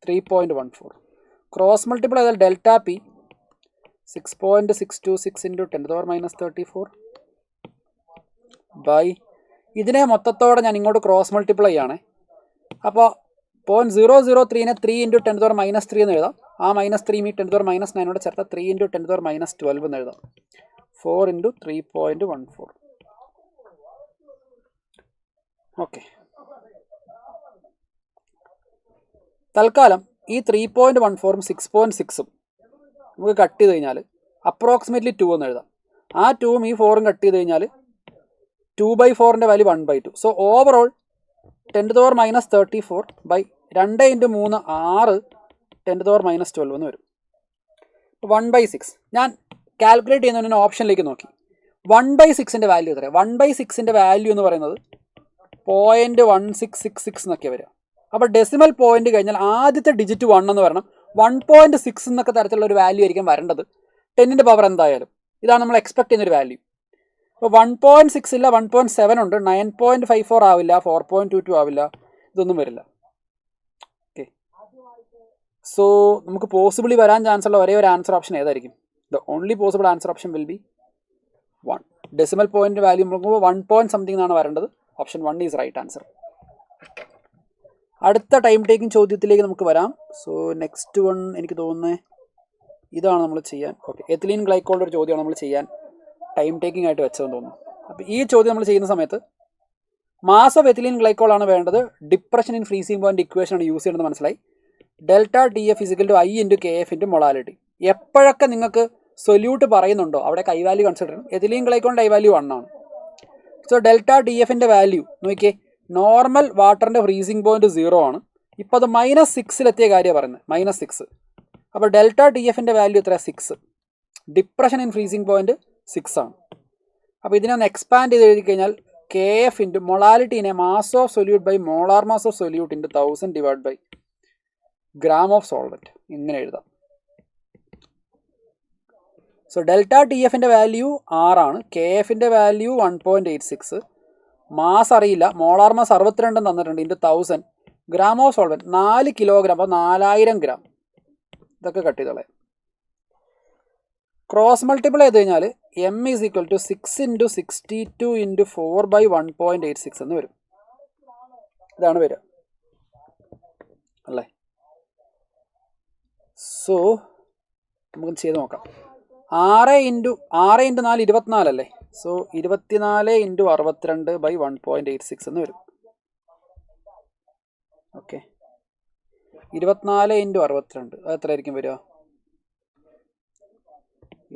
3.14. ക്രോസ് മൾട്ടിപ്പിൾ ചെയ്താൽ ഡെൽറ്റ പി 6.626 × 10⁻34 ബൈ ഇതിനെ മൊത്തത്തോടെ ഞാൻ ഇങ്ങോട്ട് ക്രോസ് മൾട്ടിപ്ലൈ ചെയ്യാണ്. അപ്പോൾ 0.003നെ 3 × 10⁻³ എന്ന് എഴുതാം. ആ -3 ഈ 10⁻৯ ചേർത്ത് 3 × 10⁻12 എന്ന് എഴുതാം. 4 × 3.14. ഓക്കെ, തൽക്കാലം ഈ 3.14ഉം 6.6ഉം നമുക്ക് കട്ട് ചെയ്ത് കഴിഞ്ഞാൽ അപ്രോക്സിമേറ്റ്ലി 2 എന്ന് എഴുതാം. ആ 2ഉം ഈ 4ഉം കട്ട് ചെയ്ത് കഴിഞ്ഞാൽ 2/4ൻ്റെ വാല്യൂ 1/2. സോ ഓവറോൾ 10⁻34 ബൈ 2 × 3 6 10⁻12 എന്ന് വരും. 1/6 ഞാൻ കാൽക്കുലേറ്റ് ചെയ്യുന്നതിന് ഓപ്ഷനിലേക്ക് നോക്കി. 1/6ൻ്റെ വാല്യൂ എത്രയാണ്? 1/6ൻ്റെ വാല്യൂ എന്ന് പറയുന്നത് 0.1666 എന്നൊക്കെ വരിക. അപ്പോൾ ഡെസിമൽ പോയിന്റ് കഴിഞ്ഞാൽ ആദ്യത്തെ ഡിജിറ്റ് 1 എന്ന് പറയണം. 1.6 എന്നൊക്കെ തരത്തിലുള്ള ഒരു വാല്യൂ ആയിരിക്കും വരേണ്ടത്. 10ൻ്റെ പവർ എന്തായാലും. ഇതാണ് നമ്മൾ എക്സ്പെക്ട് ചെയ്യുന്നൊരു വാല്യൂ. അപ്പോൾ 1.6 ഇല്ല, 1.7 ഉണ്ട്, 9.54 ആവില്ല, 4.22 ആവില്ല, ഇതൊന്നും വരില്ല. ഓക്കെ, സോ നമുക്ക് പോസിബിളി വരാൻ ചാൻസ് ഉള്ള ഒരേ ഒരു ആൻസർ ഓപ്ഷൻ ഏതായിരിക്കും? The only possible answer option will be 1. Decimal point value നോക്കുമ്പോൾ 1.something എന്നാണ് വരേണ്ടത്. Option 1 is right answer. അടുത്ത ടൈം ടേക്കിംഗ് ചോദ്യത്തിലേക്ക് നമുക്ക് വരാം. സോ നെക്സ്റ്റ് വൺ എനിക്ക് തോന്നുന്നത് ഇതാണ് നമ്മൾ ചെയ്യാൻ. ഓക്കെ, എത്തിലീൻ ഗ്ലൈക്കോളിൻ്റെ ഒരു ചോദ്യമാണ് നമ്മൾ ചെയ്യാൻ ടൈം ടേക്കിംഗ് ആയിട്ട് വെച്ചതെന്ന് തോന്നുന്നു. അപ്പോൾ ഈ ചോദ്യം നമ്മൾ ചെയ്യുന്ന സമയത്ത് മാസ് ഓഫ് എത്തിലീൻ ഗ്ലൈക്കോൾ ആണ് വേണ്ടത്. Depression in freezing point equation ആണ് യൂസ് ചെയ്യുന്നത് മനസ്സിലായി. Delta TF = I × KF × molality. എപ്പോഴൊക്കെ നിങ്ങൾക്ക് സൊല്യൂട്ട് പറയുന്നുണ്ടോ അവിടെ I വാല്യൂ കൺസിഡർ ചെയ്യണം. എത്തിലീൻ ഗ്ലൈക്കോളിൻ്റെ I വാല്യൂ 1 ആണ്. സോ ഡെൽറ്റ ഡി എഫിൻ്റെ വാല്യൂ നോക്കിയേ, നോർമൽ വാട്ടറിൻ്റെ ഫ്രീസിങ് പോയിന്റ് 0 ആണ്. ഇപ്പോൾ അത് -6 കാര്യമാണ് പറയുന്നത്, -6. അപ്പോൾ ഡെൽറ്റ ഡി എഫിൻ്റെ വാല്യൂ എത്ര? 6. ഡിപ്രഷൻ ഇൻ ഫ്രീസിങ് പോയിന്റ് 6 ആണ്. അപ്പോൾ ഇതിനെ ഒന്ന് എക്സ്പാൻഡ് ചെയ്ത് എഴുതി കഴിഞ്ഞാൽ KF ഇൻറ്റു മൊളാലിറ്റീനെ mass of solute by molar mass of solute into 1000 divide by gram of solvent, ഇങ്ങനെ എഴുതാം. സോ ഡെൽറ്റ ടി എഫിൻ്റെ വാല്യൂ 6 ആണ്, KFിൻ്റെ വാല്യൂ 1.86, മാസ് അറിയില്ല, മോളാർ മാസ് 62 തന്നിട്ടുണ്ട്, into 1000 gram of solvent 4 kilogram, അപ്പോൾ 4000 ഗ്രാം. ഇതൊക്കെ കട്ട് ചെയ്തോളെ. ക്രോസ് മൾട്ടിപ്പിൾ ചെയ്ത് കഴിഞ്ഞാൽ M = 6 ഇൻറ്റു 62 ഇൻറ്റു 4/1.86 എന്ന് വരും. ഇതാണ് വരിക അല്ലേ? സോ നമുക്ക് ചെയ്ത് നോക്കാം. 6 ഇൻറ്റു 4 24 അല്ലേ? സോ 24 ഇൻറ്റു 62/1.86 എന്ന് വരും. ഓക്കെ, 24 ഇൻറ്റു 62 അത് എത്രയായിരിക്കും വരിക?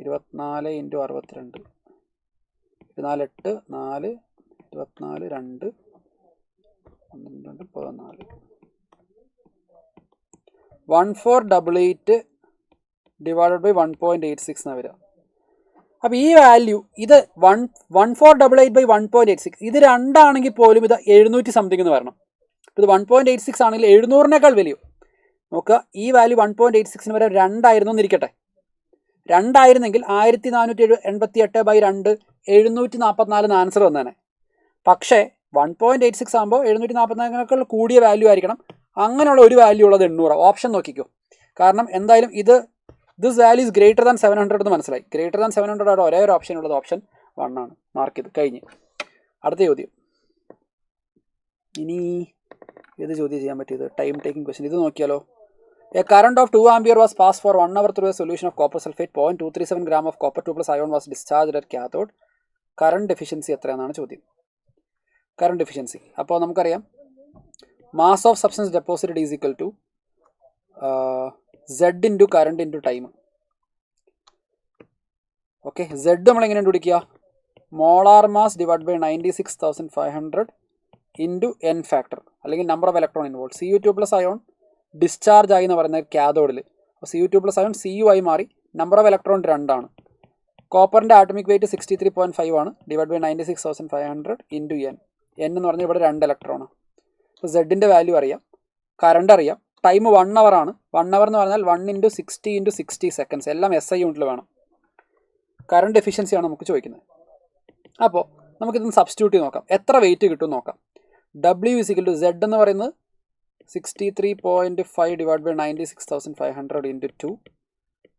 24 ഇൻറ്റു 62, 24 8 4 24 2 12 14 1488 ഡിവൈഡഡ് ബൈ 1.86 എന്നാണ് വരിക. അപ്പോൾ ഈ വാല്യൂ ഇത് 1488/1.86, ഇത് 2 ആണെങ്കിൽ പോലും ഇത് 700 സംതിങ് എന്ന് വരണം. ഇത് 1.86 ആണെങ്കിൽ 700-നേക്കാൾ വലിയ നോക്കുക. ഈ വാല്യൂ 1.86 വരെ 2 ആയിരുന്നു എന്നിരിക്കട്ടെ. 2 ആയിരുന്നെങ്കിൽ 1488/2 744 ആൻസർ വന്നേനെ. പക്ഷേ 1.86 ആകുമ്പോൾ 744-നേക്കാൾ കൂടിയ വാല്യൂ ആയിരിക്കണം. അങ്ങനെയുള്ള ഒരു വാല്യൂ ഉള്ളത് 800. ഓപ്ഷൻ നോക്കിക്കോ, കാരണം എന്തായാലും ഇത് this value is greater than 700 എന്ന് മനസ്സിലായി. ഗ്രേറ്റർ ദാൻ 700 ആണ് ഒരേ ഒരു ഓപ്ഷൻ ഉള്ളത്, ഓപ്ഷൻ 1 ആണ്. മാർക്ക് ചെയ്ത് കഴിഞ്ഞ്. അടുത്ത ചോദ്യം. ഇനി ഏത് ചോദ്യം ചെയ്യാൻ പറ്റിയത്? Time taking question. ഇത് നോക്കിയാലോ. A current of 2 ampere was passed for 1 hour through a solution of copper sulfate. 0.237 gram of copper 2+ ion was discharged at cathode. Current efficiency എത്രയാണെന്നാണ് ചോദ്യം. കറണ്ട് എഫിഷ്യൻസി അപ്പോൾ നമുക്കറിയാം, mass of substance deposited is equal to Z into current into time. Okay, Z നമ്മളെങ്ങനെ കണ്ടുപിടിക്കുക? Molar mass divide by 96,500 into N factor, അല്ലെങ്കിൽ number of electron involve. Cu2+ ion discharge ആയി എന്ന് പറയുന്നത് ക്യാഥോഡിൽ. അപ്പോൾ Cu2+ അയോൺ Cu ആയി മാറി. Number of electron 2 ആണ്. കോപ്പറിൻ്റെ ആറ്റമിക് വെയിറ്റ് 63.5 ആണ്, divide by 96,500 into N. N എന്ന് പറഞ്ഞാൽ ഇവിടെ 2 ഇലക്ട്രോണാണ്. അപ്പോൾ സെഡിൻ്റെ വാല്യൂ അറിയാം, കറണ്ട് അറിയാം, ടൈം 1 hour ആണ്. 1 hour എന്ന് പറഞ്ഞാൽ 1 × 60 × 60 seconds, എല്ലാം SI യൂണിറ്റിൽ വേണം. കറണ്ട് എഫിഷ്യൻസിയാണ് നമുക്ക് ചോദിക്കുന്നത്. അപ്പോൾ നമുക്കിതൊന്ന് സബ്സ്റ്റിറ്റ്യൂട്ട് ചെയ്ത് നോക്കാം, എത്ര വെയിറ്റ് കിട്ടും നോക്കാം. W = Z എന്ന് പറയുന്നത് 63.5 ഡിവൈഡ് ബൈ 96,500 ഇൻറ്റു 2.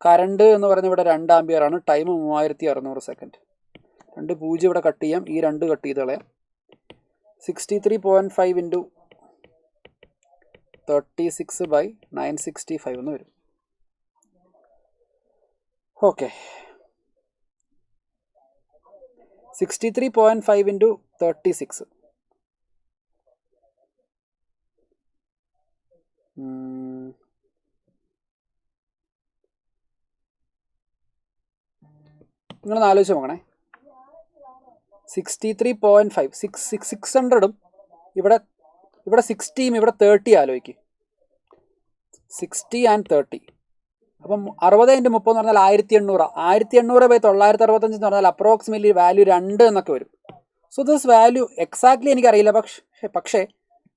കറണ്ട് എന്ന് പറയുന്നത് ഇവിടെ 2 ആമ്പിയർ ആണ്, ടൈം 3600 സെക്കൻഡ്. 2 0 ഇവിടെ കട്ട് ചെയ്യാം, ഈ 2 കട്ട് ചെയ്ത് കളയാം. 63.5 ഇൻറ്റു 36/965 എന്ന് വരും. ഓക്കെ, 63.5 ഇൻറ്റു 36 നിങ്ങളൊന്ന് ആലോചിച്ച് നോക്കണേ. 63.5 600 ഇവിടെ 60 ഇവിടെ 30 ആലോചിക്കും. 60 and 30 അപ്പം 60 × 30 എന്ന് പറഞ്ഞാൽ 1800. 1800/965 എന്ന് പറഞ്ഞാൽ അപ്രോക്സിമേറ്റ്ലി വാല്യൂ 2 എന്നൊക്കെ വരും. സോ ദിസ് വാല്യൂ എക്സാക്ട്ലി എനിക്കറിയില്ല, പക്ഷേ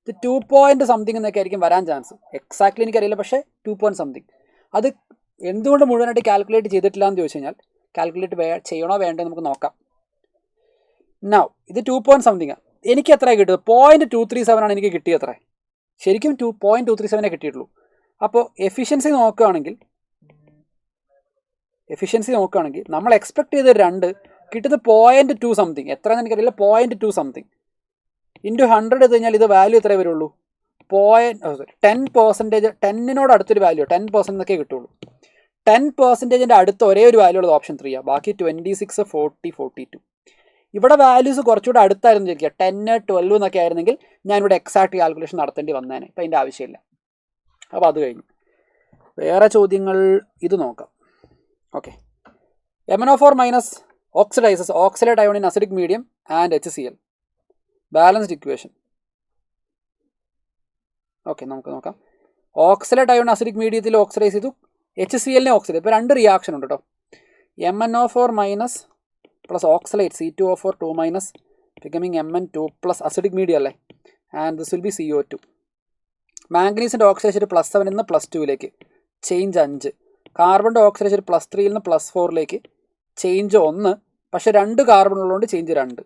ഇത് 2 point സംതിങ് എന്നൊക്കെ ആയിരിക്കും വരാൻ ചാൻസ്. എക്സാക്ട്ലി എനിക്കറിയില്ല, പക്ഷേ 2 point സംതിങ്. അത് എന്തുകൊണ്ട് മുഴുവനായിട്ട് കാൽക്കുലേറ്റ് ചെയ്തിട്ടില്ല എന്ന് ചോദിച്ചു കഴിഞ്ഞാൽ, കാൽക്കുലേറ്റ് ചെയ്യണോ വേണ്ടോ നമുക്ക് നോക്കാം. നൗ ഇത് 2 point സംതിങ്. എനിക്ക് എത്ര കിട്ടിയത്? 0.237 ആണ് എനിക്ക് കിട്ടിയത്. എത്ര? ശരിക്കും 0.237 കിട്ടിയിട്ടുള്ളൂ. അപ്പോൾ എഫിഷ്യൻസി നോക്കുകയാണെങ്കിൽ നമ്മൾ എക്സ്പെക്ട് ചെയ്ത 2 കിട്ടുന്നത് 0.2 സംതിങ്. എത്രയെന്ന് എനിക്കറിയില്ല, 0.2 സംതിങ് ഇൻറ്റു 100 എടുത്തു കഴിഞ്ഞാൽ ഇത് വാല്യൂ എത്രയേ വരുള്ളൂ? 10%. 10-നോട് അടുത്തൊരു വാല്യൂ 10% എന്നൊക്കെ കിട്ടുള്ളൂ. 10%-ൻ്റെ അടുത്ത് ഒരേ ഒരു വാല്യൂ ഉള്ളത് ഓപ്ഷൻ 3 ആണ്. ബാക്കി 26, 40, 42. ഇവിടെ വാല്യൂസ് കുറച്ചുകൂടെ അടുത്തായിരുന്നു ചോദിക്കുക. 10, 12 എന്നൊക്കെ ആയിരുന്നെങ്കിൽ ഞാനിവിടെ എക്സാക്ട് കാൽക്കുലേഷൻ നടത്തേണ്ടി വന്നേനെ. ഇപ്പം അതിൻ്റെ ആവശ്യമില്ല. അപ്പോൾ അത് കഴിഞ്ഞു. വേറെ ചോദ്യങ്ങൾ ഇത് നോക്കാം. ഓക്കെ, MnO4- oxidizes oxalate ion in acidic medium and HCl. Balanced equation. Okay, നമുക്ക് നോക്കാം. ഓക്സലേറ്റ് അയോൺ അസിഡിക് മീഡിയത്തിൽ ഓക്സിഡൈസ് ചെയ്തു, HCl ഓക്സിഡൈസ്. ഇപ്പോൾ 2 റിയാക്ഷൻ ഉണ്ട് കേട്ടോ. MnO4 minus plus oxalate C2O4 2 minus becoming Mn2 plus acidic media അല്ലേ, and this will be CO2. മാംഗനീസിൻ്റെ oxidation +7 നിന്ന് +2ലേക്ക് ചേഞ്ച് 5. കാർബണിൻ്റെ ഓക്സിഡേഷൻ +3 നിന്ന് +4ലേക്ക് ചേഞ്ച് 1. പക്ഷേ 2 കാർബൺ ഉള്ളതുകൊണ്ട് ചേഞ്ച് 2.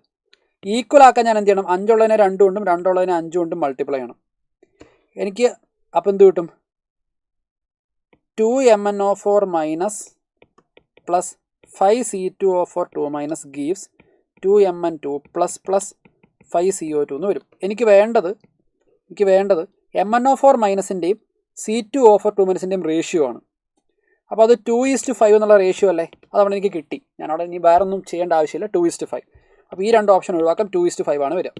ഈക്വൽ ആക്കാൻ ഞാൻ എന്ത് ചെയ്യണം? 5 ഉള്ളതിനെ 2 കൊണ്ടും 2 ഉള്ളതിനെ 5 കൊണ്ടും മൾട്ടിപ്ലൈ ചെയ്യണം. എനിക്ക് അപ്പോൾ എന്ത് കിട്ടും? 2MnO4 minus plus 5C2O4 2 minus gives 2Mn2 plus 5CO2 എന്ന് വരും. എനിക്ക് വേണ്ടത് MnO4 മൈനസിൻ്റെയും C2O4 2 മൈനസിൻ്റെയും റേഷ്യോ ആണ്. അപ്പോൾ അത് 2:5 എന്നുള്ള റേഷ്യോ അല്ലേ, അതവിടെ എനിക്ക് കിട്ടി. ഞാനവിടെ ഇനി വേറെ ഒന്നും ചെയ്യേണ്ട ആവശ്യമില്ല. 2:5. അപ്പോൾ ഈ 2 ഓപ്ഷൻ ഒഴിവാക്കാം. 2:5 ആണ് വരിക.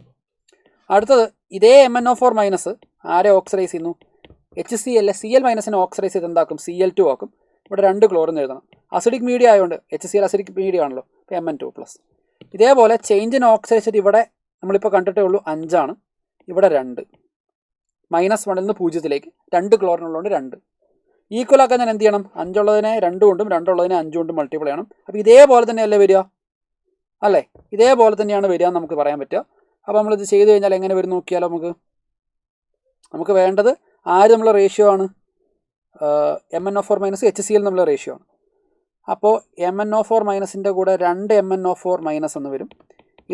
അടുത്തത് ഇതേ MnO4 മൈനസ് ആരെ ഓക്സിഡൈസ് ചെയ്യുന്നു? HCl. Cl മൈനസിനെ ഓക്സിഡൈസ് ചെയ്ത് എന്താക്കും? Cl2 ആക്കും. ഇവിടെ 2 ക്ലോറിൻ എഴുതണം. അസിഡിക് മീഡിയ ആയതുകൊണ്ട് HCl അസിഡിക് മീഡിയ ആണല്ലോ, അപ്പോൾ Mn2 പ്ലസ്. ഇതേപോലെ ചേഞ്ച് ഇൻ ഓക്സിഡേഷൻ ഇവിടെ നമ്മളിപ്പോൾ കണ്ടിട്ടേ ഉള്ളൂ 5 ആണ്, ഇവിടെ 2. -1 നിന്ന് 0ലേക്ക് 2 ക്ലോറിൻ ഉള്ളതുകൊണ്ട് 2. ഈക്വൽ ആക്കാൻ ഞാൻ എന്ത് ചെയ്യണം? 5 ഉള്ളതിനെ 2 കൊണ്ടും 2 ഉള്ളതിനെ 5 കൊണ്ടും മൾട്ടിപ്ലൈ ചെയ്യണം. അപ്പോൾ ഇതേപോലെ തന്നെയല്ലേ വരിക അല്ലേ? ഇതേപോലെ തന്നെയാണ് വരിക എന്ന് നമുക്ക് പറയാൻ പറ്റുക. അപ്പോൾ നമ്മളിത് ചെയ്ത് കഴിഞ്ഞാൽ എങ്ങനെ വരും നോക്കിയാലോ. നമുക്ക് വേണ്ടത് ആര് നമ്മളെ റേഷ്യോ ആണ്? MnO4 മൈനസ് HCl നമ്മളെ റേഷ്യോ ആണ്. അപ്പോൾ MnO4 മൈനസിൻ്റെ കൂടെ 2 MnO4 മൈനസ് എന്ന് വരും.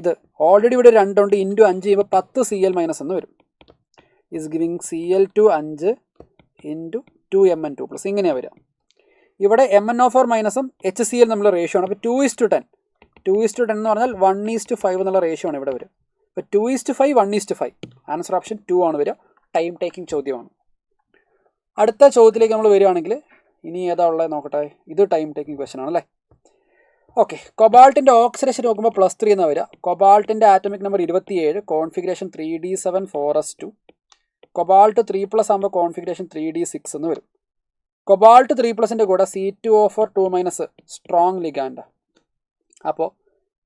ഇത് ഓൾറെഡി ഇവിടെ 2 ഉണ്ട്, ഇൻറ്റു 5 ചെയ്യുമ്പോൾ 10 Cl മൈനസ് എന്ന് വരും. Is giving Cl2 5 into 2Mn2 plus. ഇങ്ങനെയാണ് വരിക. ഇവിടെ MnO4 മൈനസും HCl നമ്മളെ റേഷ്യോ ആണ്. അപ്പോൾ 2:10. 2:10 എന്ന് പറഞ്ഞാൽ 1:5 എന്നുള്ള റേഷ്യോ ആണ് ഇവിടെ വരിക. അപ്പോൾ 2:5 1:5. ആൻസർ ഓപ്ഷൻ 2 ആണ് വരിക. ടൈം ടേക്കിംഗ് ചോദ്യമാണ്. അടുത്ത ചോദ്യത്തിലേക്ക് നമ്മൾ വരികയാണെങ്കിൽ ഇനി ഏതാ ഉള്ളത് നോക്കട്ടെ. ഇത് ടൈം ടേക്കിംഗ് ക്വസ്റ്റൻ ആണല്ലേ. ഓക്കെ, കൊബാൾട്ടിൻ്റെ ഓക്സിഡേഷൻ നോക്കുമ്പോൾ +3 എന്നാണ് വരിക. കൊബാൾട്ടിൻ്റെ atomic number 27, configuration 3d7 4s2. Cobalt 3+ ആകുമ്പോൾ കോൺഫിഗറേഷൻ 3d6 എന്ന് വരും. കൊബാൾട്ട് 3+ൻ്റെ കൂടെ C2O4 2 മൈനസ് സ്ട്രോങ് ലിഗാൻഡ്. അപ്പോൾ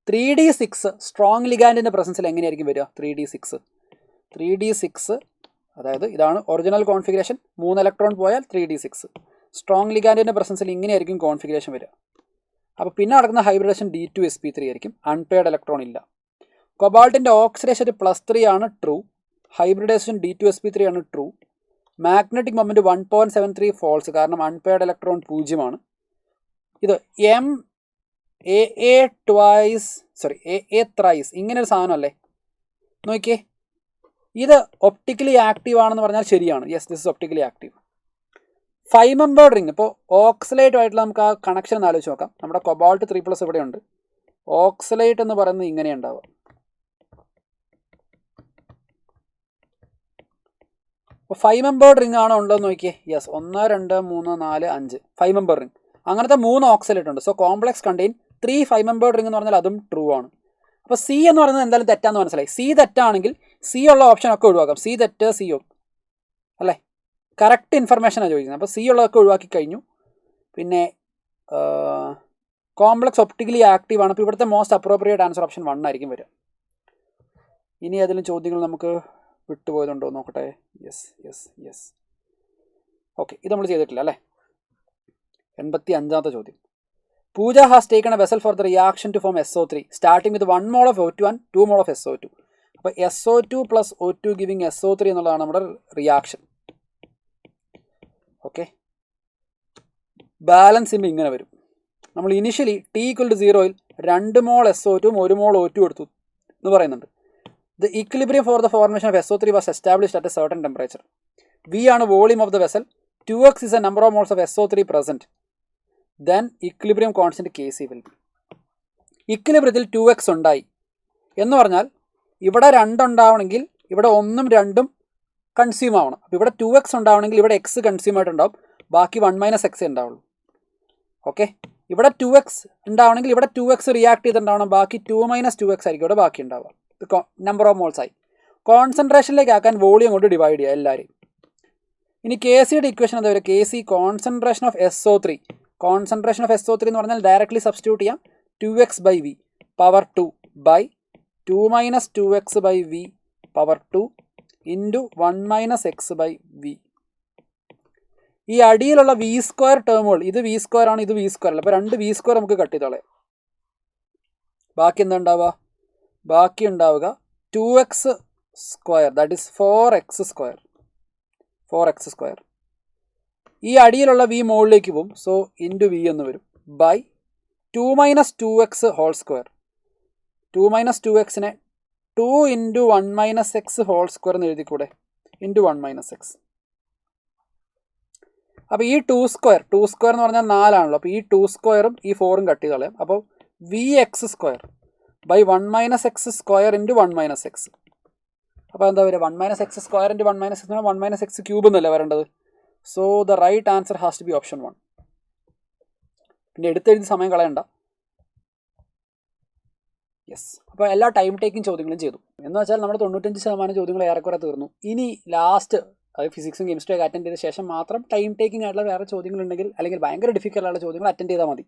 3d6 സ്ട്രോങ് ലിഗാൻഡിൻ്റെ പ്രസൻസിൽ എങ്ങനെയായിരിക്കും വരിക? 3d6 അതായത് ഇതാണ് ഒറിജിനൽ കോൺഫിഗറേഷൻ. 3 ഇലക്ട്രോൺ പോയാൽ 3d6. സ്ട്രോങ് ലിഗാൻഡിൻ്റെ പ്രസൻസിൽ ഇങ്ങനെയായിരിക്കും കോൺഫിഗറേഷൻ വരിക. അപ്പോൾ പിന്നെ നടക്കുന്ന ഹൈബ്രിഡേഷൻ D2sp3 ആയിരിക്കും. അൺപെയർഡ് ഇലക്ട്രോൺ ഇല്ല. കൊബാൾട്ടിൻ്റെ ഓക്സിഡേഷൻ +3 ആണ് ട്രൂ. ഹൈബ്രിഡേഷൻ D2sp3 ആണ് ട്രൂ. മാഗ്നറ്റിക് മൊമെൻറ്റ് 1.73 ഫോൾസ്, കാരണം അൺപെയർഡ് ഇലക്ട്രോൺ 0 ആണ്. ഇത് AA ത്രൈസ് ഇങ്ങനൊരു സാധനം അല്ലേ? നോക്കിയേ, ഇത് ഒപ്റ്റിക്കലി ആക്റ്റീവ് ആണെന്ന് പറഞ്ഞാൽ ശരിയാണ്. Yes, this is optically active. 5 membered ring. ഇപ്പോൾ ഓക്സലേറ്റുമായിട്ടുള്ള നമുക്ക് ആ കണക്ഷൻ ഒന്ന് ആലോചിച്ച് നോക്കാം. നമ്മുടെ കൊബാൾട്ട് 3+ ഇവിടെയുണ്ട്. ഓക്സലേറ്റ് എന്ന് പറയുന്നത് ഇങ്ങനെ ഉണ്ടാവുക. അപ്പോൾ 5 മെമ്പേർഡ് റിംഗ് ആണോ ഉണ്ടോയെന്ന് നോക്കിയേ. Yes, 1 2 3 4 5 5 member ring. അങ്ങനത്തെ 3 ഓക്സലേറ്റ് ഉണ്ട്. So complex contain 3 5 membered ring എന്ന് പറഞ്ഞാൽ അതും ട്രൂ ആണ്. അപ്പോൾ സി എന്ന് പറയുന്നത് എന്തായാലും തെറ്റാന്ന് മനസ്സിലായി. സി തെറ്റാണെങ്കിൽ സി ഉള്ള ഓപ്ഷൻ ഒക്കെ ഒഴിവാക്കാം. സി തെറ്റ്, സി അല്ലേ? കറക്റ്റ് ഇൻഫർമേഷനാണ് ചോദിക്കുന്നത്. അപ്പോൾ സി ഉള്ളതൊക്കെ ഒഴിവാക്കി കഴിഞ്ഞു. പിന്നെ കോംപ്ലക്സ് ഒപ്റ്റിക്കലി ആക്റ്റീവ് ആണ്. അപ്പോൾ ഇവിടുത്തെ മോസ്റ്റ് അപ്രോപ്രിയേറ്റ് ആൻസർ ഓപ്ഷൻ 1 ആയിരിക്കും വരിക. ഇനി ഏതെങ്കിലും ചോദ്യങ്ങൾ നമുക്ക് വിട്ടുപോയതുണ്ടോ നോക്കട്ടെ. യെസ്. ഓക്കെ, ഇത് നമ്മൾ ചെയ്തിട്ടില്ല അല്ലേ. 85ാമത്തെ ചോദ്യം. Pooja has taken a vessel for the reaction to form SO3 starting with 1 mole of O2 and 2 mole of SO2. അപ്പോൾ SO2 + O2 ഗിവിങ് SO3 എന്നുള്ളതാണ് നമ്മുടെ റിയാക്ഷൻ. ഓക്കെ, ബാലൻസ് ചെയ്യുമ്പോൾ ഇങ്ങനെ വരും. നമ്മൾ initially T=0 2 mole SO2 1 mole O2 എടുത്തു എന്ന് പറയുന്നുണ്ട്. The equilibrium for the formation of SO3 was established at A certain temperature. V ആണ് volume of the vessel. 2x is a number of moles of SO3 present. Then equilibrium constant Kc will be. ഇക്വിലിബ്രിയത്തിൽ 2x ഉണ്ടായി എന്ന് പറഞ്ഞാൽ ഇവിടെ 2 ഉണ്ടാവണമെങ്കിൽ ഇവിടെ 1ഉം 2ഉം consume ആവണം. അപ്പോൾ ഇവിടെ 2x ഉണ്ടാവണമെങ്കിൽ ഇവിടെ x കൺസ്യൂം ആയിട്ടുണ്ടാവും, ബാക്കി 1 - x ഉണ്ടാവുള്ളൂ. ഓക്കെ, ഇവിടെ 2x ഉണ്ടാവണമെങ്കിൽ ഇവിടെ 2x റിയാക്ട് ചെയ്തിട്ടുണ്ടാവണം, ബാക്കി 2 - 2x ആയിരിക്കും ഇവിടെ ബാക്കി ഉണ്ടാവുക. നമ്പർ ഓഫ് മോൾസ് ആയി. കോൺസെൻട്രേഷനിലേക്ക് ആക്കാൻ വോളിയം കൊണ്ട് ഡിവൈഡ് ചെയ്യുക എല്ലാവരെയും. ഇനി Kcയുടെ ഇക്വേഷൻ എന്താ വരിക? Kc concentration of SO3. Concentration of SO3 എന്ന് പറഞ്ഞാൽ ഡയറക്റ്റ്ലി സബ്സ്റ്റിറ്റ്യൂട്ട് ചെയ്യാം. 2x/V power 2 / 2 minus 2x by v power 2 into 1 minus x by v. ഈ അടിയിലുള്ള വി സ്ക്വയർ ടേമുകൾ, ഇത് വി സ്ക്വയർ ആണ്, ഇത് വി സ്ക്വയർ അല്ല. അപ്പോൾ രണ്ട് വി സ്ക്വയർ നമുക്ക് കട്ട് ചെയ്ത് കളയാം. ബാക്കി എന്താ ഉണ്ടാവുക? ബാക്കി ഉണ്ടാവുക 2x square, that is 4x square. 4x square. ഈ അടിയിലുള്ള വി മുകളിലേക്ക് പോകും, സോ ഇൻറ്റു വി എന്ന് വരും, by 2 minus 2x whole square. 2 minus 2xനെ 2 into 1 minus X whole square എന്ന് എഴുതിക്കൂടെ, ഇൻറ്റു 1 മൈനസ് എക്സ്. അപ്പോൾ ഈ 2 സ്ക്വയർ എന്ന് പറഞ്ഞാൽ 4 ആണല്ലോ. അപ്പോൾ ഈ 2 സ്ക്വയറും ഈ 4ഉം കട്ട് ചെയ്ത് കളയാം. അപ്പോൾ V X square by 1 minus X square into 1 minus X. അപ്പോൾ എന്താ വരിക? 1 minus X square into 1 minus X 1 minus X cube എന്നല്ലേ വരേണ്ടത്. So the right answer has to be option 1. പിന്നെ എടുത്തെഴുതി സമയം കളയണ്ട. യെസ്. അപ്പോൾ എല്ലാ ടൈം ടേക്കിംഗ് ചോദ്യങ്ങളും ചെയ്തു. എന്ന് വെച്ചാൽ നമ്മുടെ 95% ചോദ്യങ്ങൾ ഏറെക്കുറെ തീർന്നു. ഇനി ലാസ്റ്റ്, അത് ഫിസിക്സും കെമിസ്ട്രി ഒക്കെ അറ്റൻഡ് ചെയ്ത ശേഷം മാത്രം ടൈം ടേക്കിംഗ് ആയിട്ടുള്ള വേറെ ചോദ്യങ്ങളുണ്ടെങ്കിൽ, അല്ലെങ്കിൽ ഭയങ്കര ഡിഫിക്കൽട്ട് ആയിട്ടുള്ള ചോദ്യങ്ങൾ അറ്റൻഡ് ചെയ്താൽ മതി.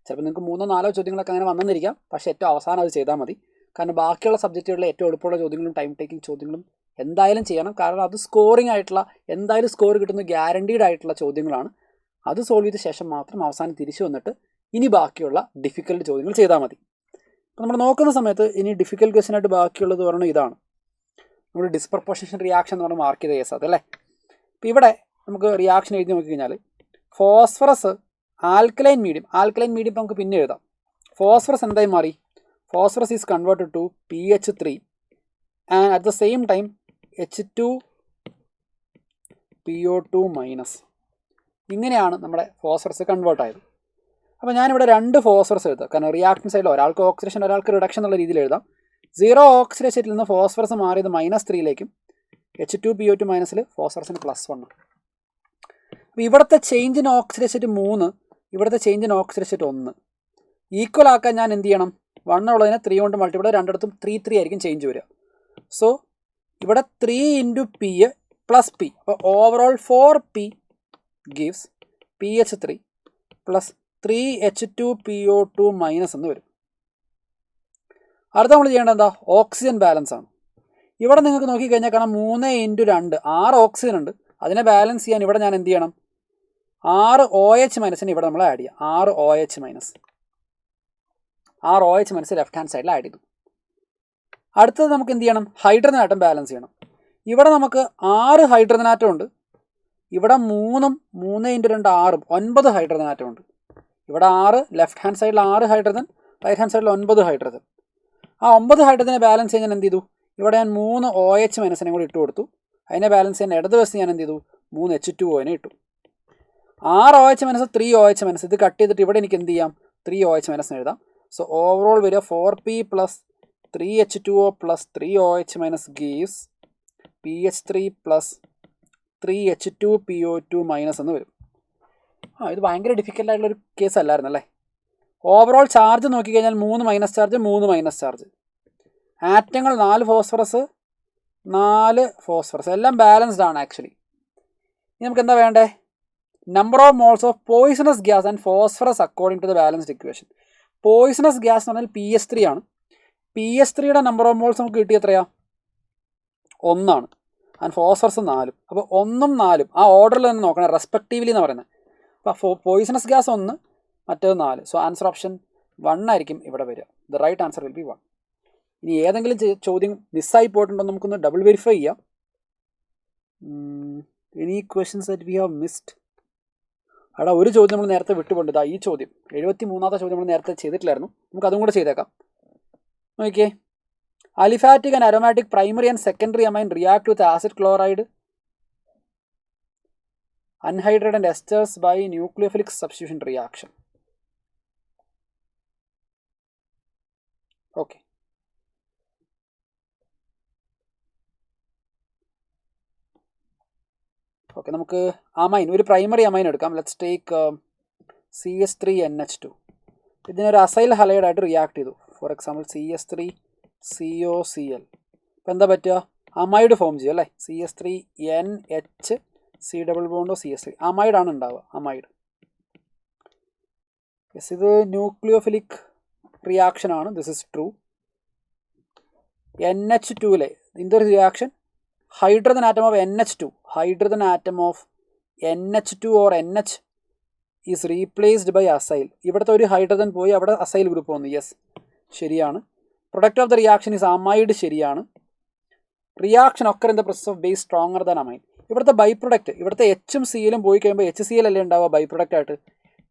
ചിലപ്പോൾ നിങ്ങൾക്ക് 3-4 ചോദ്യങ്ങളൊക്കെ അങ്ങനെ വന്നെന്നിരിക്കാം. പക്ഷേ ഏറ്റവും അവസാനം അത് ചെയ്താൽ മതി. കാരണം ബാക്കിയുള്ള സബ്ജക്റ്റുകളിലെ ഏറ്റവും എളുപ്പമുള്ള ചോദ്യങ്ങളും ടൈം ടേക്കിംഗ് ചോദ്യങ്ങളും എന്തായാലും ചെയ്യണം. കാരണം അത് സ്കോറിംഗ് ആയിട്ടുള്ള, എന്തായാലും സ്കോർ കിട്ടുന്ന ഗ്യാരണ്ടീഡ് ആയിട്ടുള്ള ചോദ്യങ്ങളാണ്. അത് സോൾവ് ചെയ്ത ശേഷം മാത്രം അവസാനം തിരിച്ചു വന്നിട്ട് ഇനി ബാക്കിയുള്ള ഡിഫിക്കൽട്ട് ചോദ്യങ്ങൾ ചെയ്താൽ മതി. അപ്പോൾ നമ്മൾ നോക്കുന്ന സമയത്ത് ഇനി ഡിഫിക്കൽട്ട് ക്വസ്റ്റ്യൻ ആയിട്ട് ബാക്കിയുള്ളത് പറഞ്ഞാൽ ഇതാണ്. നമ്മൾ ഡിസ്പ്രപ്പോർഷനേഷൻ റിയാക്ഷൻ എന്ന് പറഞ്ഞാൽ മാർക്ക് ചെയ്ത കേസ് അതല്ലേ. അപ്പോൾ ഇവിടെ നമുക്ക് റിയാക്ഷൻ എഴുതി നോക്കിക്കഴിഞ്ഞാൽ ഫോസ്ഫറസ് ആൽക്കലൈൻ മീഡിയം ഇപ്പോൾ നമുക്ക് പിന്നെ എഴുതാം. ഫോസ്ഫറസ് എന്തായി മാറി? Phosphorus is converted to PH3 and at the same time H2PO2 minus. ഇങ്ങനെയാണ് നമ്മുടെ ഫോസ്ഫറസ് കൺവേർട്ട് ആയത്. അപ്പോൾ ഞാനിവിടെ 2 ഫോസ്ഫറസ് എഴുതാം. കാരണം റിയാക്ഷൻ സൈഡിൽ ഒരാൾക്ക് ഓക്സിഡേഷൻ ഒരാൾക്ക് റിഡക്ഷൻ എന്നുള്ള രീതിയിൽ എഴുതാം. 0 ഓക്സിഡേഷനിൽ നിന്ന് ഫോസ്ഫറസ് മാറിയത് -3ലേക്കും H2PO2 മൈനസിൽ ഫോസ്ഫറസിന് +1. അപ്പോൾ ഇവിടുത്തെ ചേഞ്ച് ഇൻ ഓക്സിഡേഷൻ 3, ഇവിടുത്തെ ചേഞ്ച് ഇൻ ഓക്സിഡേഷൻ 1 ഈക്വൽ ആക്കാൻ ഞാൻ എന്ത് ചെയ്യണം? 1 ഉള്ളതിനെ 3 കൊണ്ട് മൾട്ടിപ്ലൈ, രണ്ടിടത്തും 3 ആയിരിക്കും ചേഞ്ച് വരിക. സോ ഇവിടെ 3 ഇൻറ്റു പി പ്ലസ് പി. അപ്പോൾ overall 4p gives PH3 plus 3H2PO2 minus എന്ന് വരും. അടുത്ത നമ്മൾ ചെയ്യേണ്ടത് എന്താ? ഓക്സിജൻ ബാലൻസ് ആണ്. ഇവിടെ നിങ്ങൾക്ക് നോക്കിക്കഴിഞ്ഞാൽ കാണാം 3 ഇൻറ്റു 2 6 ഓക്സിജൻ ഉണ്ട്. അതിനെ ബാലൻസ് ചെയ്യാൻ ഇവിടെ ഞാൻ എന്ത് ചെയ്യണം? 6 OH മൈനസിന് ഇവിടെ നമ്മൾ ആഡ് ചെയ്യാം. 6 OH മൈനസ് ലെഫ്റ്റ് ഹാൻഡ് സൈഡിൽ ആഡ് ചെയ്തു. അടുത്തത് നമുക്ക് എന്ത് ചെയ്യണം? ഹൈഡ്രജൻ ആറ്റം ബാലൻസ് ചെയ്യണം. ഇവിടെ നമുക്ക് 6 ഹൈഡ്രജൻ ആറ്റം ഉണ്ട്. ഇവിടെ 3 ഇൻറ്റു 2 6 9 ഹൈഡ്രജൻ ആറ്റം ഉണ്ട്. ഇവിടെ 6, ലെഫ്റ്റ് ഹാൻഡ് സൈഡിൽ 6 ഹൈഡ്രജൻ, റൈറ്റ് ഹാൻഡ് സൈഡിൽ 9 ഹൈഡ്രജൻ. ആ 9 ഹൈഡ്രജനെ ബാലൻസ് ചെയ്യാൻ ഞാൻ എന്ത് ചെയ്തു? ഇവിടെ ഞാൻ 3 OH മൈനസിനെ കൂടി ഇട്ട് കൊടുത്തു. അതിനെ ബാലൻസ് ചെയ്യാൻ ഇടതുവശത്ത് ഞാൻ എന്ത് ചെയ്തു? 3 H2O ഇട്ടു. 6 OH മൈനസ് 3 OH മൈനസ് ഇത് കട്ട് ചെയ്തിട്ട് ഇവിടെ എനിക്ക് എന്ത് ചെയ്യാം? 3 OH മൈനസ് എഴുതാം. സോ ഓവറോൾ വരിക 4p plus 3H2O plus 3 OH minus gives PH3 plus 3H2PO2 minus എന്ന് വരും. ഇത് ഭയങ്കര ഡിഫിക്കൽട്ട് ആയിട്ടുള്ളൊരു കേസ് അല്ലായിരുന്നു അല്ലേ. ഓവറോൾ ചാർജ് നോക്കിക്കഴിഞ്ഞാൽ 3 മൈനസ് ചാർജ്, 3 മൈനസ് ചാർജ്. ആറ്റങ്ങൾ 4 ഫോസ്ഫറസ്, 4 ഫോസ്ഫറസ്, എല്ലാം ബാലൻസ്ഡ് ആണ് ആക്ച്വലി. ഇനി നമുക്ക് എന്താ വേണ്ടേ? Number of moles of poisonous gas and phosphorus according to the balanced equation. Poisonous gas എന്ന് പറഞ്ഞാൽ PH3 ആണ്. PH3യുടെ നമ്പർ ഓഫ് മോൾസ് നമുക്ക് കിട്ടിയ എത്രയാണ്? 1 ആണ്. And phosphorus 4. അപ്പോൾ 1ഉം 4ഉം ആ ഓർഡറിൽ തന്നെ നോക്കണം, റെസ്പെക്റ്റീവ്ലി എന്ന് പറയുന്നത്. അപ്പോൾ പോയിസണസ് ഗ്യാസ് 1, മറ്റേത് 4. സോ ആൻസർ ഓപ്ഷൻ 1 ആയിരിക്കും ഇവിടെ വരിക. The right answer will be 1. ഇനി ഏതെങ്കിലും ചോദ്യം മിസ്സായി പോയിട്ടുണ്ടോ നമുക്കൊന്ന് ഡബിൾ വെരിഫൈ ചെയ്യാം. Any questions that we have missed? അവിടെ ഒരു ചോദ്യം നമ്മൾ നേരത്തെ വിട്ടുപോണ്ട്. ഈ ചോദ്യം 73ാമത്തെ ചോദ്യം നമ്മൾ നേരത്തെ ചെയ്തിട്ടില്ലായിരുന്നു. നമുക്ക് അതും കൂടെ ചെയ്തേക്കാം. നോക്കിയേ, aliphatic and aromatic primary and secondary amine react with acid chloride anhydrides and esters by nucleophilic substitution reaction. Okay, നമുക്ക് അമൈൻ, ഒരു പ്രൈമറി അമൈൻ എടുക്കാം. Let's take CH3NH2. ഇതിനൊരു അസൈൽ ഹലൈഡായിട്ട് റിയാക്ട് ചെയ്തു. For example CH3COCl. അപ്പോൾ എന്താ പറ്റുക? അമൈഡ് ഫോം ചെയ്യും അല്ലേ. CH3NH C ഡബിൾ ബോണ്ടോ CH3 അമൈഡാണ് ഉണ്ടാവുക. അമൈഡ്. യെസ്, ഇത് ന്യൂക്ലിയോഫിലിക് റിയാക്ഷൻ ആണ്. This is true. NH2-ലെ എന്തൊരു reaction, hydrogen atom of NH2, hydrogen atom of NH2 or NH is replaced by acyl. ഇവിടുത്തെ ഒരു ഹൈഡ്രജൻ പോയി അവിടെ അസൈൽ ഗ്രൂപ്പ് വന്നു. യെസ്, ശരിയാണ്. Product of the reaction is amide, ശരിയാണ്. Reaction occur in the process of base stronger than amine. ഇവിടുത്തെ by product, ഇവിടുത്തെ എച്ചും സിയിലും പോയി കഴിയുമ്പോൾ HCl അല്ലേ ഉണ്ടാവുക ബൈ പ്രൊഡക്റ്റ് ആയിട്ട്.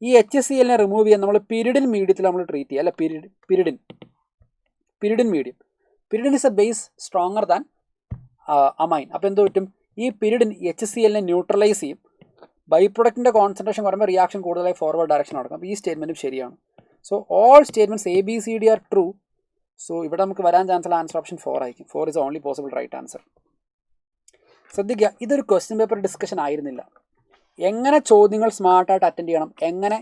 ഈ HCl-നെ റിമൂവ് ചെയ്യാൻ നമ്മൾ പിരിഡിൻ മീഡിയത്തിൽ നമ്മൾ ട്രീറ്റ് ചെയ്യുക, അല്ല pyridine medium. Pyridine is A base stronger than amen. അപ്പോൾ എന്ത് പറ്റും, ഈ പിരിഡിൻ HCl-നെ ന്യൂട്രലൈസ് ചെയ്യും. ബൈ പ്രൊഡക്റ്റിൻ്റെ കോൺസെൻട്രേഷൻ കുറയുമ്പോൾ റിയാക്ഷൻ കൂടുതലായി ഫോർവേഡ് ഡയറക്ഷൻ നടക്കും. അപ്പോൾ ഈ സ്റ്റേറ്റ്മെൻറ്റും ശരിയാണ്. So all statements ABCD are true. So ഇവിടെ നമുക്ക് വരാൻ ചാൻസ് ഉള്ള ആൻസർ ഓപ്ഷൻ 4 ആയിരിക്കും. 4 is only possible right answer. ശ്രദ്ധിക്കുക, ഇതൊരു ക്വസ്റ്റ്യൻ പേപ്പർ ഡിസ്കഷൻ ആയിരുന്നില്ല. എങ്ങനെ ചോദ്യങ്ങൾ സ്മാർട്ടായിട്ട് അറ്റൻഡ് ചെയ്യണം, എങ്ങനെ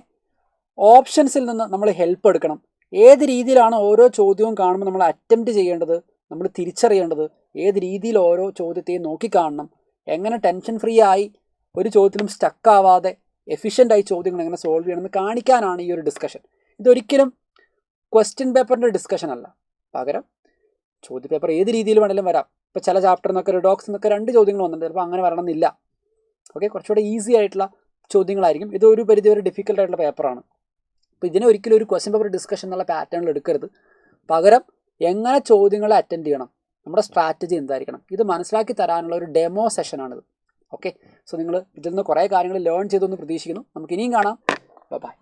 ഓപ്ഷൻസിൽ നിന്ന് നമ്മൾ ഹെൽപ്പ് എടുക്കണം, ഏത് രീതിയിലാണ് ഓരോ ചോദ്യവും കാണുമ്പോൾ നമ്മൾ അറ്റംപ്റ്റ് ചെയ്യേണ്ടത്, നമ്മൾ തിരിച്ചറിയേണ്ടത്, ഏത് രീതിയിൽ ഓരോ ചോദ്യത്തെയും നോക്കിക്കാണണം, എങ്ങനെ ടെൻഷൻ ഫ്രീ ആയി ഒരു ചോദ്യത്തിലും സ്റ്റക്ക് ആവാതെ എഫിഷ്യൻ്റായി ചോദ്യങ്ങൾ എങ്ങനെ സോൾവ് ചെയ്യണമെന്ന് കാണിക്കാനാണ് ഈ ഒരു ഡിസ്കഷൻ. ഇതൊരിക്കലും ക്വസ്റ്റ്യൻ പേപ്പറിൻ്റെ ഡിസ്കഷൻ അല്ല, പകരം ചോദ്യ പേപ്പർ ഏത് രീതിയിൽ വേണമെങ്കിലും വരാം. ഇപ്പോൾ ചില ചാപ്റ്ററിൽ നിന്നൊക്കെ റിഡോക്സ് എന്നൊക്കെ 2 ചോദ്യങ്ങൾ വന്നിട്ടുണ്ട്, ചിലപ്പോൾ അങ്ങനെ വരണമെന്നില്ല. ഓക്കെ, കുറച്ചുകൂടെ ഈസി ആയിട്ടുള്ള ചോദ്യങ്ങളായിരിക്കും. ഇത് ഒരു പരിധി വരെ ഡിഫിക്കൽട്ട് ആയിട്ടുള്ള പേപ്പറാണ്. അപ്പോൾ ഇതിനെ ഒരിക്കലും ഒരു ക്വസ്റ്റ്യൻ പേപ്പർ ഡിസ്കഷൻ എന്നുള്ള പാറ്റേണിൽ എടുക്കരുത്. പകരം എങ്ങനെ ചോദ്യങ്ങളെ അറ്റൻഡ് ചെയ്യണം, നമ്മുടെ സ്ട്രാറ്റജി എന്തായിരിക്കണം, ഇത് മനസ്സിലാക്കി തരാനുള്ള ഒരു ഡെമോ സെഷനാണിത്. ഓക്കെ, സോ നിങ്ങൾ ഇതിൽ നിന്ന് കുറേ കാര്യങ്ങൾ ലേൺ ചെയ്തെന്ന് പ്രതീക്ഷിക്കുന്നു. നമുക്ക് ഇനിയും കാണാം. ബൈ.